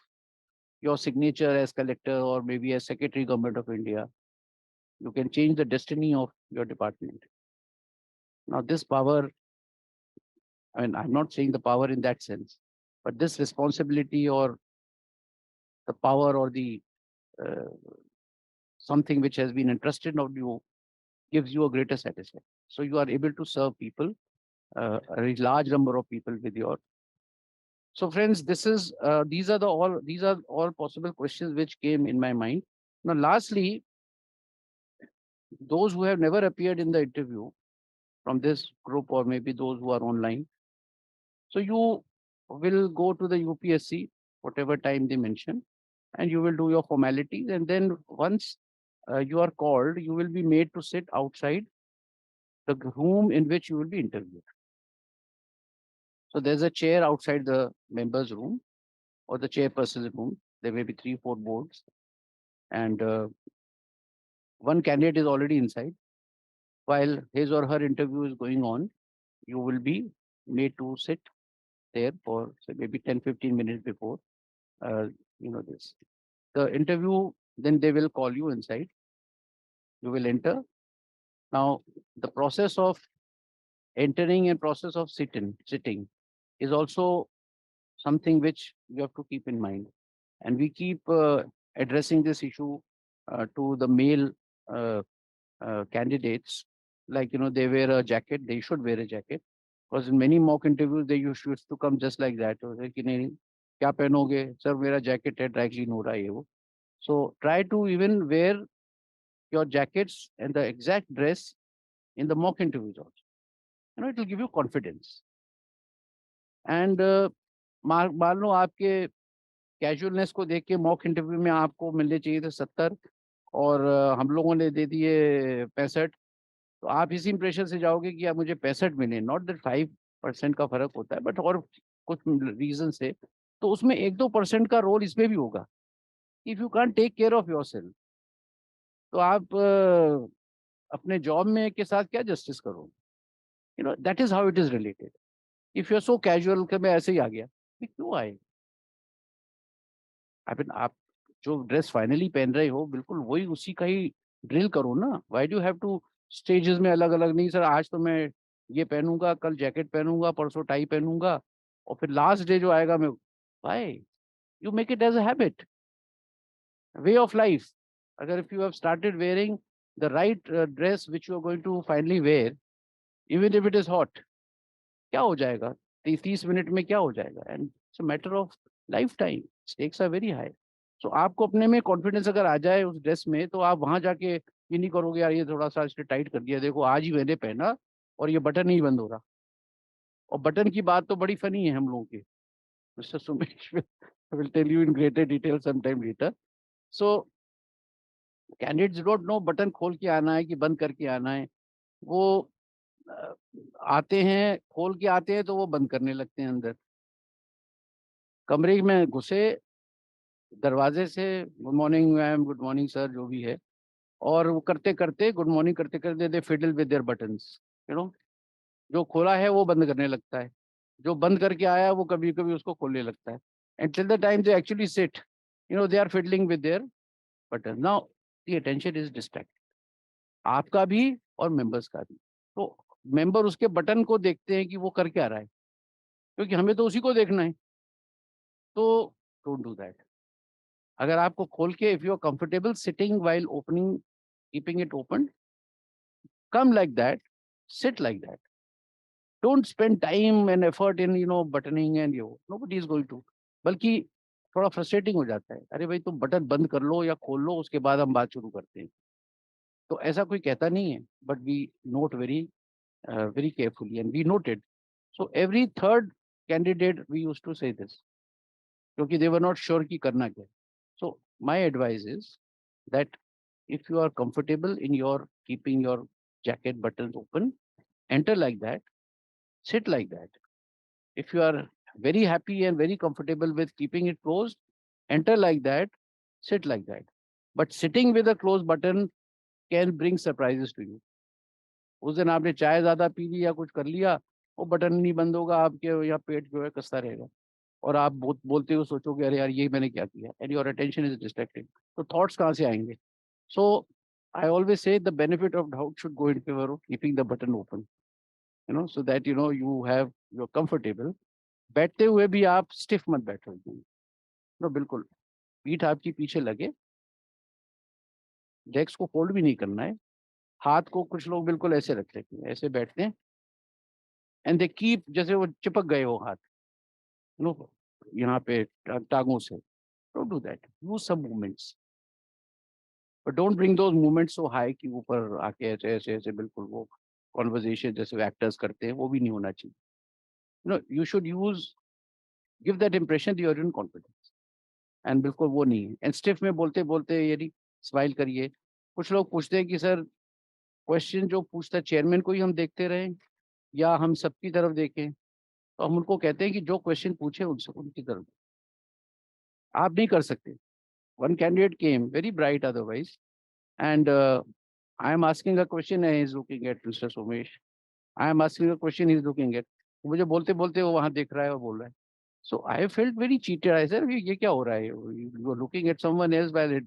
your signature as collector or maybe as secretary government of India, you can change the destiny of your department. Now, this power, I mean, I'm not saying the power in that sense, but this responsibility or the power or the something which has been entrusted of you gives you a greater satisfaction. So you are able to serve people, a very large number of people with your. So friends, these are all possible questions which came in my mind. Now, lastly, those who have never appeared in the interview from this group, or maybe those who are online. So you will go to the UPSC, whatever time they mention, and you will do your formalities. And then once you are called, you will be made to sit outside the room in which you will be interviewed. So there's a chair outside the members' room, or the chairperson's room. There may be 3, 4 boards, and one candidate is already inside. While his or her interview is going on, you will be made to sit there for say maybe 10, 15 minutes before uh, this. The interview, then they will call you inside. You will enter. Now, the process of entering and process of sitting is also something which you have to keep in mind. And we keep addressing this issue to the male uh, candidates. Like, they wear a jacket, they should wear a jacket. Because in many mock interviews, they used to come just like that. कि नहीं, क्या पहनोगे? Sir, मेरा jacket है, dry clean हो रहा है ये वो. So try to even wear your jackets and the exact dress in the mock interviews also. It will give you confidence. And मान लो आपके कैजुअलनेस को देख के मॉक इंटरव्यू में आपको मिलने चाहिए थे 70 और हम लोगों ने दे दिए 65, तो आप इसी इंप्रेशन से जाओगे कि आप मुझे 65 मिले. नॉट दैट 5% का फर्क होता है, बट और कुछ रीजन से तो उसमें 1-2% का रोल इसमें भी होगा. If you can take care of your self, तो आप अपने जॉब में के साथ क्या जस्टिस करोगे? That is how it is related. If you are so casual कि मैं ऐसे ही आ गया, क्यों आए? आप जो ड्रेस फाइनली पहन रहे हो बिल्कुल वही उसी का ही ड्रिल करो ना. Why do have two stages में अलग अलग? नहीं सर, आज तो मैं ये पहनूंगा, कल जैकेट पहनूंगा, परसों टाई पहनूंगा, और फिर लास्ट डे जो आएगा मैं. Why? You make it as a habit, way of life. अगर if you have started wearing the right dress which you are going to finally wear, even if it is hot, क्या हो जाएगा? 30 minute में क्या हो जाएगा? And it's a matter of lifetime. Stakes are very high. So आपको अपने में कॉन्फिडेंस अगर आ जाए उस ड्रेस में, तो आप वहां जाके ये नहीं करोगे यार ये थोड़ा सा इसने टाइट कर दिया, देखो आज ही मैंने पहना और ये बटन नहीं बंद हो रहा. और बटन की बात तो बड़ी फनी है हम लोगों की. Mister Sumesh will tell you in greater detail some time later. So candidates don't know button खोल के आना है कि बंद करके आना है. वो अ, आते हैं, खोल के आते हैं तो वो बंद करने लगते हैं अंदर. कमरे में घुसे, दरवाजे से good morning ma'am, good morning sir, जो भी है, और वो करते करते गुड मॉर्निंग करते करते दे फिडल विद देयर बटन्स. जो खोला है वो बंद करने लगता है, जो बंद करके आया है वो कभी कभी उसको खोलने लगता है. And till the time they actually sit, they are fiddling with their button. Now the attention is distract, आपका भी और मेंबर्स का भी. तो मेंबर उसके बटन को देखते हैं कि वो कर क्या रहा है, क्योंकि हमें तो उसी को देखना है. तो डोंट डू दैट. अगर आपको खोल के, if you are comfortable sitting while opening, keeping it open, come like that, sit like that. Don't spend time and effort in buttoning and nobody is going to. बल्कि थोड़ा frustrating हो जाता है, अरे भाई तुम बटन बंद कर लो या खोल लो, उसके बाद हम बात शुरू करते हैं. तो ऐसा कोई कहता नहीं है, but we note very very carefully and we noted. So every third candidate we used to say this, क्योंकि दे वर नॉट श्योर कि करना क्या. So my advice is that if you are comfortable in your keeping your jacket buttons open, enter like that, sit like that. If you are very happy and very comfortable with keeping it closed, enter like that, sit like that. But sitting with a closed button can bring surprises to you. उस दिन आपने चाय ज्यादा P ली या कुछ कर लिया, वो बटन नहीं बंद होगा, आपके यहाँ पेट जो है कसता रहेगा, और आप बोलते हुए सोचोगे अरे यार ये मैंने क्या किया, and your attention is distracted. तो थॉट्स कहाँ से आएंगे? So I always say the benefit of doubt should go in favor of keeping the button open, so that you're comfortable. बैठते हुए भी आप स्टिफ मत बैठो. बिल्कुल पीठ आपकी पीछे लगे, लेग्स को फोल्ड भी नहीं करना है. हाथ को कुछ लोग बिल्कुल ऐसे रख लेते हैं, ऐसे बैठते हैं, एंड दे कीप, जैसे वो चिपक गए हो हाथ यहाँ पे टांगों से. Don't do that. Use some movements, but don't bring those movements so high कि ऊपर आके ऐसे ऐसे ऐसे बिल्कुल वो कॉन्वर्जेशन जैसे एक्टर्स करते हैं, वो भी नहीं होना चाहिए. You should use, give that impression you are in confidence, and बिल्कुल वो नहीं है. एंड स्टिफ में बोलते बोलते यदि स्माइल करिए. कुछ लोग पूछते हैं कि सर क्वेश्चन जो पूछता है चेयरमैन को ही हम देखते रहें या हम सबकी तरफ देखें. तो हम उनको कहते हैं कि जो क्वेश्चन पूछे उनसे उनकी तरफ. आप नहीं कर सकते. One candidate came very bright otherwise, and I am asking a question and he is looking at Mr. Somesh. I am asking a question, he is looking at. मुझे बोलते बोलते वो वहां देख रहा है और बोल रहा है. So I felt very cheated. I said, ये क्या हो रहा है? You are looking at someone else while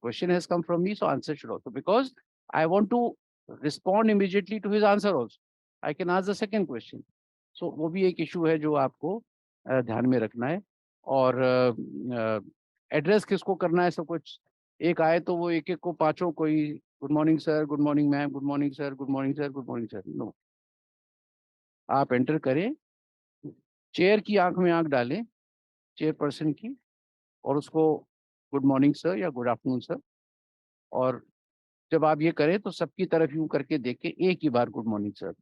question has come from me, so answer should also, because I want to respond immediately to his answer also. I can ask the second question. So वो भी एक issue है जो आपको ध्यान में रखना है. और एड्रेस किसको करना है, सब कुछ एक आए तो वो एक एक को पांचों कोई good morning sir, good morning ma'am, good morning sir, good morning sir, good morning sir. No, आप एंटर करें, चेयर की आंख में आंख डालें, चेयरपर्सन की, और उसको गुड मॉर्निंग सर या गुड आफ्टरनून सर. और जब आप ये करें तो सबकी तरफ यूं करके देख के एक ही बार गुड मॉर्निंग सर.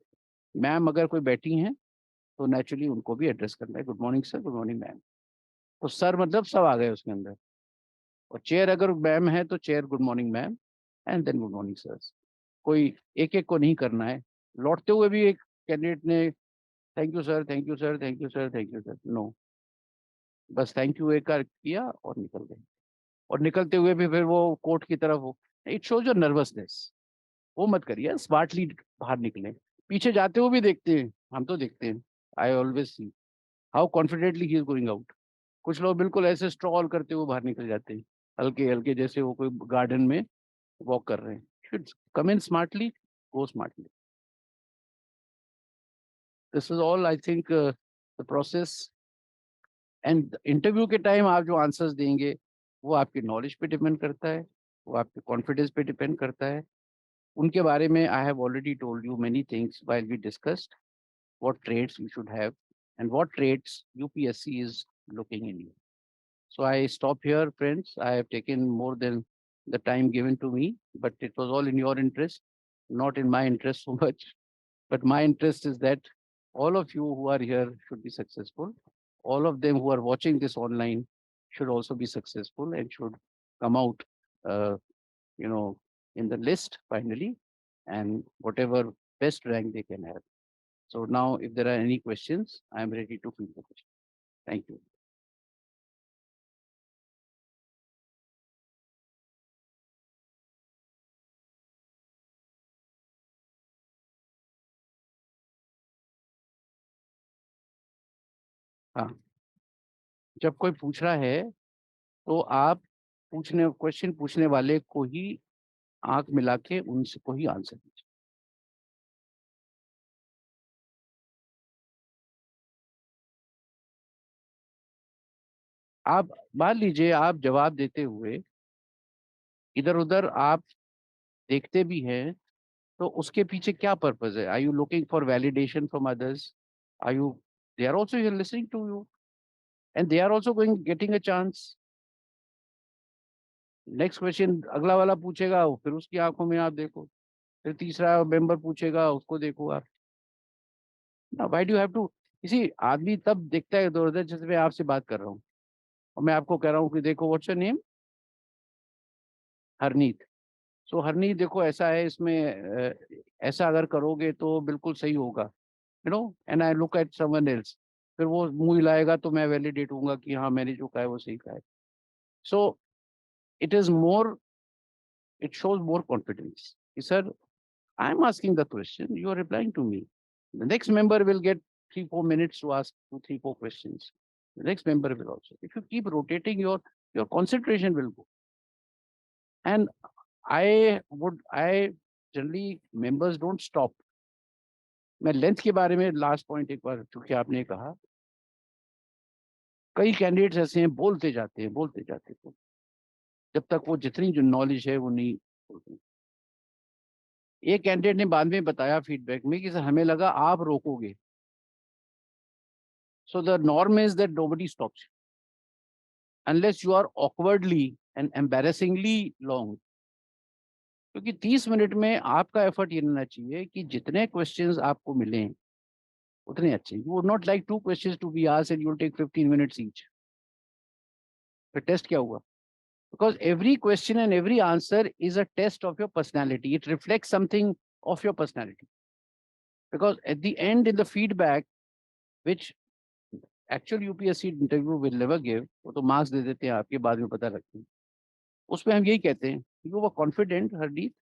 मैम अगर कोई बैठी हैं तो नेचुरली उनको भी एड्रेस करना है, good morning sir, good morning ma'am. तो सर मतलब सब आ गए उसके अंदर. और चेयर अगर मैम है तो chair good morning ma'am and then good morning sir. कोई एक एक को नहीं करना है. लौटते हुए भी एक कैंडिडेट ने thank you sir, thank you sir, thank you sir, thank you sir, no. बस थैंक यू एक किया और निकल गए. और निकलते हुए भी फिर वो कोर्ट की तरफ हो. It shows your nervousness. वो मत करिए, स्मार्टली बाहर निकले. पीछे जाते हुए भी देखते हैं, हम तो देखते हैं. I always see how confidently he is going out. कुछ लोग बिल्कुल ऐसे स्ट्रॉल करते हुए बाहर निकल जाते हैं, हल्के हल्के, जैसे वो कोई गार्डन में वॉक कर रहे हैं. Should come in smartly, go smartly. This is all I think the process. And interview के टाइम आप जो आंसर्स देंगे वो आपकी नॉलेज पे डिपेंड करता है, वो आपके कॉन्फिडेंस पे डिपेंड करता है. उनके बारे में I have already told you many things while we discussed what traits you should have and what traits UPSC is looking in you. So I stop here, friends. I have taken more than the time given to me, but it was all in your interest, not in my interest so much. But my interest is that all of you who are here should be successful. All of them who are watching this online should also be successful and should come out, uh, you know, in the list finally, and whatever best rank they can have. So now, if there are any questions, I am ready to field the question. Thank you. हाँ, जब कोई पूछ रहा है तो आप question पूछने वाले को ही आंख मिला के उनसे को ही आंसर दीजिए. आप मान लीजिए आप जवाब देते हुए इधर उधर आप देखते भी हैं, तो उसके पीछे क्या पर्पज है? Are you looking for validation from others? Are you they are also listening to you and they are also going getting a chance. Next question अगला वाला पूछेगा, फिर उसकी आंखों में आप देखो. फिर तीसरा मेंबर पूछेगा, उसको देखो आप. ना, व्हाई डू हैव टू? किसी आदमी तब देखता है इधर उधर, जैसे मैं आपसे बात कर रहा हूँ और मैं आपको कह रहा हूँ कि देखो व्हाट्स योर नेम, हरनीत. सो हरनीत देखो ऐसा है इसमें, ऐसा अगर करोगे तो बिल्कुल सही होगा, and I look at someone else. फिर वो मुंह हिलाएगा तो मैं वैलिडेट होऊंगा कि हाँ मैंने जो कहा है वो सही कहा है. So it is more, it shows more confidence. Sir, I am asking the question, you are replying to me. The next member will get 3-4 minutes to ask 2-3-4 questions. The next member will also. If you keep rotating, your concentration will go. And I generally, members don't stop. मैं length के बारे में last point एक बार, चूंकि आपने कहा, कई candidates ऐसे हैं बोलते जाते हैं, बोलते जाते हैं, जब तक वो जितनी जो नॉलेज है वो नहीं बोलते. एक कैंडिडेट ने बाद में बताया फीडबैक में कि सर हमें लगा आप रोकोगे. So the norm is that nobody stops you unless you are awkwardly and embarrassingly long. क्योंकि 30 मिनट में आपका एफर्ट ये रहना चाहिए कि जितने क्वेश्चंस आपको मिले उतने अच्छे. You would not like 2 questions to be asked and you'll take 15 minutes each. फिर टेस्ट क्या हुआ? Because every question and every answer is a test of your personality. It reflects something of your personality. Because at the end, in the feedback, which actual UPSC interview will never give, वो तो marks दे देते हैं आपके, बाद में पता रखते हैं। उसमें हम यही कहते हैं, you were confident Hardeep,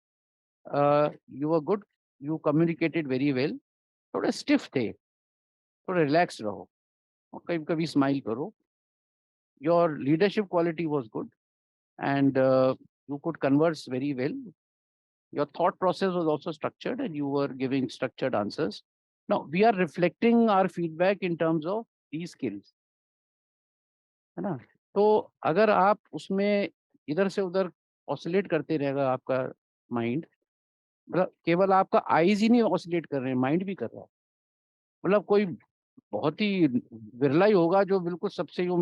you were good, you communicated very well, थोड़ा स्टिफ थे, थोड़ा रिलैक्स रहो और कभी कभी स्माइल करो, your leadership quality was good and you could converse very well. Your thought process was also structured and you were giving structured answers. Now, we are reflecting our feedback in terms of these skills. है ना? तो अगर आप उसमें इधर से उधर oscillate करते रहेगा आपका माइंड, मतलब केवल आपका आईज ही नहीं ऑसिलेट कर रहे हैं, माइंड भी कर रहा है। मतलब कोई बहुत ही विरला ही होगा जो बिल्कुल सबसे यूं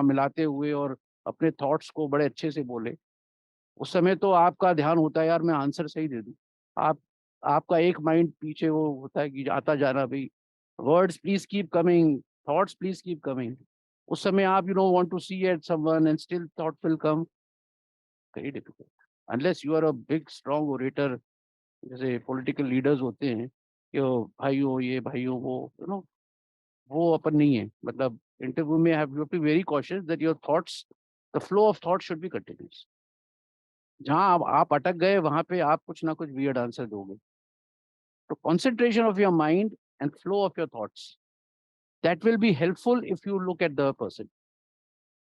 मिलाते हुए और अपने थॉट्स को बड़े अच्छे से बोले। उस समय तो आपका ध्यान होता है यार मैं आंसर सही दे दूं। आप आपका एक माइंड पीछे वो होता है कि आता जाना भाई, words please keep coming, thoughts please keep coming. उस समय आप you know want to see at someone and still thought will come, very difficult unless you are a big strong orator, जैसे पॉलिटिकल लीडर्स होते हैं कि भाइयों ये भाइयों वो, यू नो, वो अपन नहीं है। मतलब इंटरव्यू में have you to be very cautious that your thoughts, the flow of thought should be continuous. जहां आप अटक गए वहां पे आप कुछ ना कुछ वियर्ड आंसर दोगे। तो concentration of your mind and flow of your thoughts, that will be helpful if you look at the person.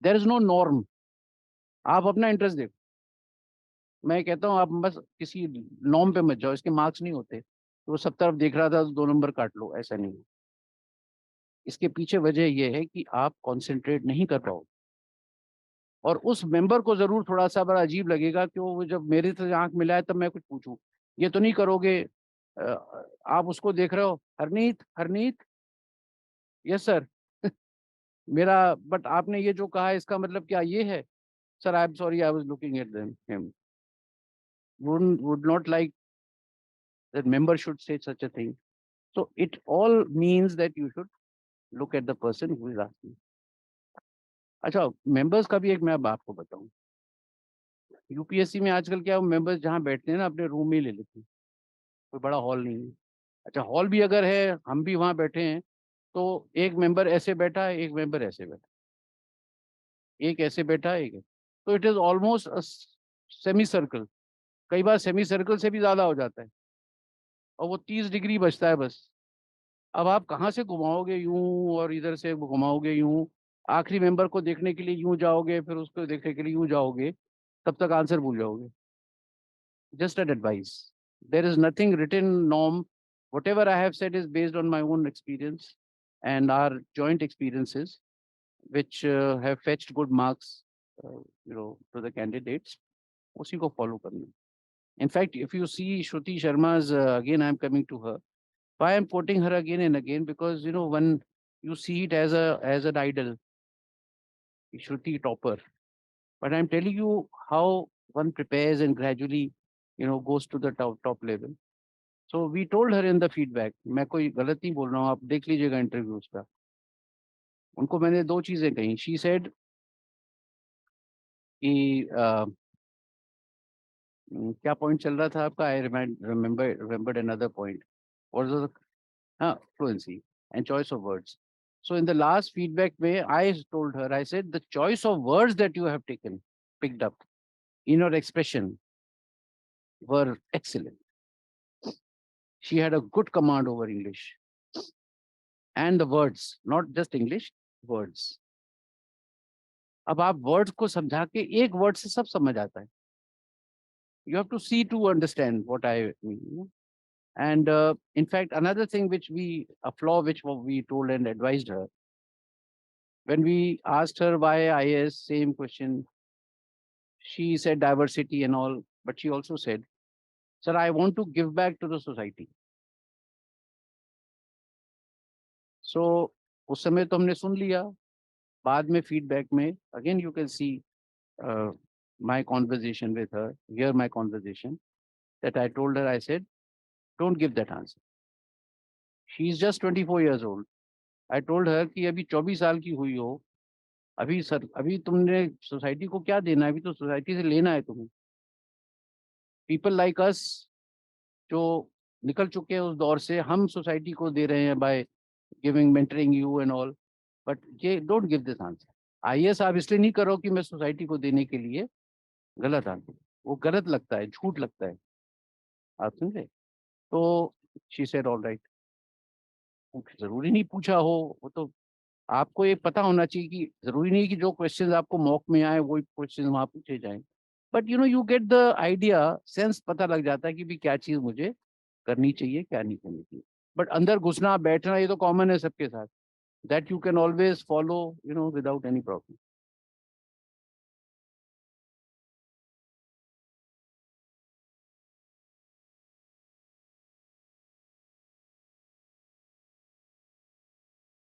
There is no norm. आप अपना इंटरेस्ट देखो। मैं कहता हूँ आप बस किसी नॉर्म पे मत जाओ, इसके मार्क्स नहीं होते तो वो सब तरफ देख रहा था तो 2 नंबर काट लो, ऐसा नहीं है। इसके पीछे वजह यह है कि आप कॉन्सेंट्रेट नहीं कर पाओ। और उस मेंबर को जरूर थोड़ा सा बड़ा अजीब लगेगा कि वो जब मेरे से आंख मिलाए तब मैं कुछ पूछूं। ये तो नहीं करोगे? आप उसको देख रहे हो, हरनीत हरनीत, यस सर। मेरा, बट आपने ये जो कहा इसका मतलब क्या ये है? Sir I am sorry, I was looking at them him. Would not like that member should say such a thing. So it all means that you should look at the person who is asking. अच्छा, members का भी एक मैं अब आपको बताऊं। UPSC में आजकल क्या मेंबर्स जहाँ बैठते हैं ना अपने रूम में ही ले लेते हैं, कोई बड़ा हॉल नहीं है। अच्छा, हॉल भी अगर है, हम भी वहां बैठे हैं, तो एक मेंबर ऐसे बैठा है, एक मेंबर ऐसे बैठा है, एक ऐसे बैठा है, एक, तो it is almost semi circle. कई बार सेमी सर्कल से भी ज्यादा हो जाता है और वो 30 डिग्री बचता है बस। अब आप कहाँ से घुमाओगे यूं और इधर से घुमाओगे यूं, आखिरी मेंबर को देखने के लिए यूं जाओगे, फिर उसको देखने के लिए यूं जाओगे, तब तक आंसर भूल जाओगे। Just an advice, there is nothing written norm, whatever I have said is based on my own experience and our joint experiences which have fetched good marks, to the candidates, उसी को follow करना। In fact, if you see Shruti Sharma's, again I'm coming to her. Why I'm quoting her again and again? Because when you see it as an idol, Shruti topper. But I'm telling you how one prepares and gradually, goes to the top level. So we told her in the feedback, मैं कोई गलत नहीं बोल रहा हूँ, आप देख लीजिएगा इंटरव्यूज का। उनको मैंने 2 चीजें कही। She said कि क्या पॉइंट चल रहा था आपका? आई रिमेंबर्ड अनदर पॉइंट, और हाँ, fluency and choice of words. So in the last feedback way, I told her, I said, the choice of words that you have picked up in your expression were excellent. She had a good command over English and the words, not just English, words. अब आप words को समझा के एक word से सब समझ आता है. You have to see to understand what I mean. And in fact, another thing a flaw which we told and advised her, when we asked her why IAS, same question, she said diversity and all, but she also said, sir, I want to give back to the society. So उस समय तो हमने सुन लिया, बाद में feedback में, again you can see my conversation with her, hear my conversation, that I told her, I said, don't give that answer. She is just 24 years old. I told her कि अभी 24 साल की हुई हो, अभी तुमने सोसाइटी को क्या देना है? अभी तो सोसाइटी से लेना है तुम्हें। पीपल लाइक अस जो निकल चुके हैं उस दौर से, हम सोसाइटी को दे रहे हैं by giving, mentoring you and all. But ये don't give this answer. IAS आप इसलिए नहीं करो कि मैं सोसाइटी को देने के लिए गलत आंसर, वो गलत लगता है, झूठ लगता है। आप समझे? तो शी सेड ऑल राइट। जरूरी नहीं पूछा हो, वो तो आपको ये पता होना चाहिए कि जरूरी नहीं कि जो क्वेश्चंस आपको मॉक में आए वही क्वेश्चंस वहां पूछे जाएं। But you get the idea, sense पता लग जाता है कि भी क्या चीज मुझे करनी चाहिए, क्या नहीं करनी चाहिए। बट अंदर घुसना बैठना ये तो कॉमन है सबके साथ, that you can always follow without any problem.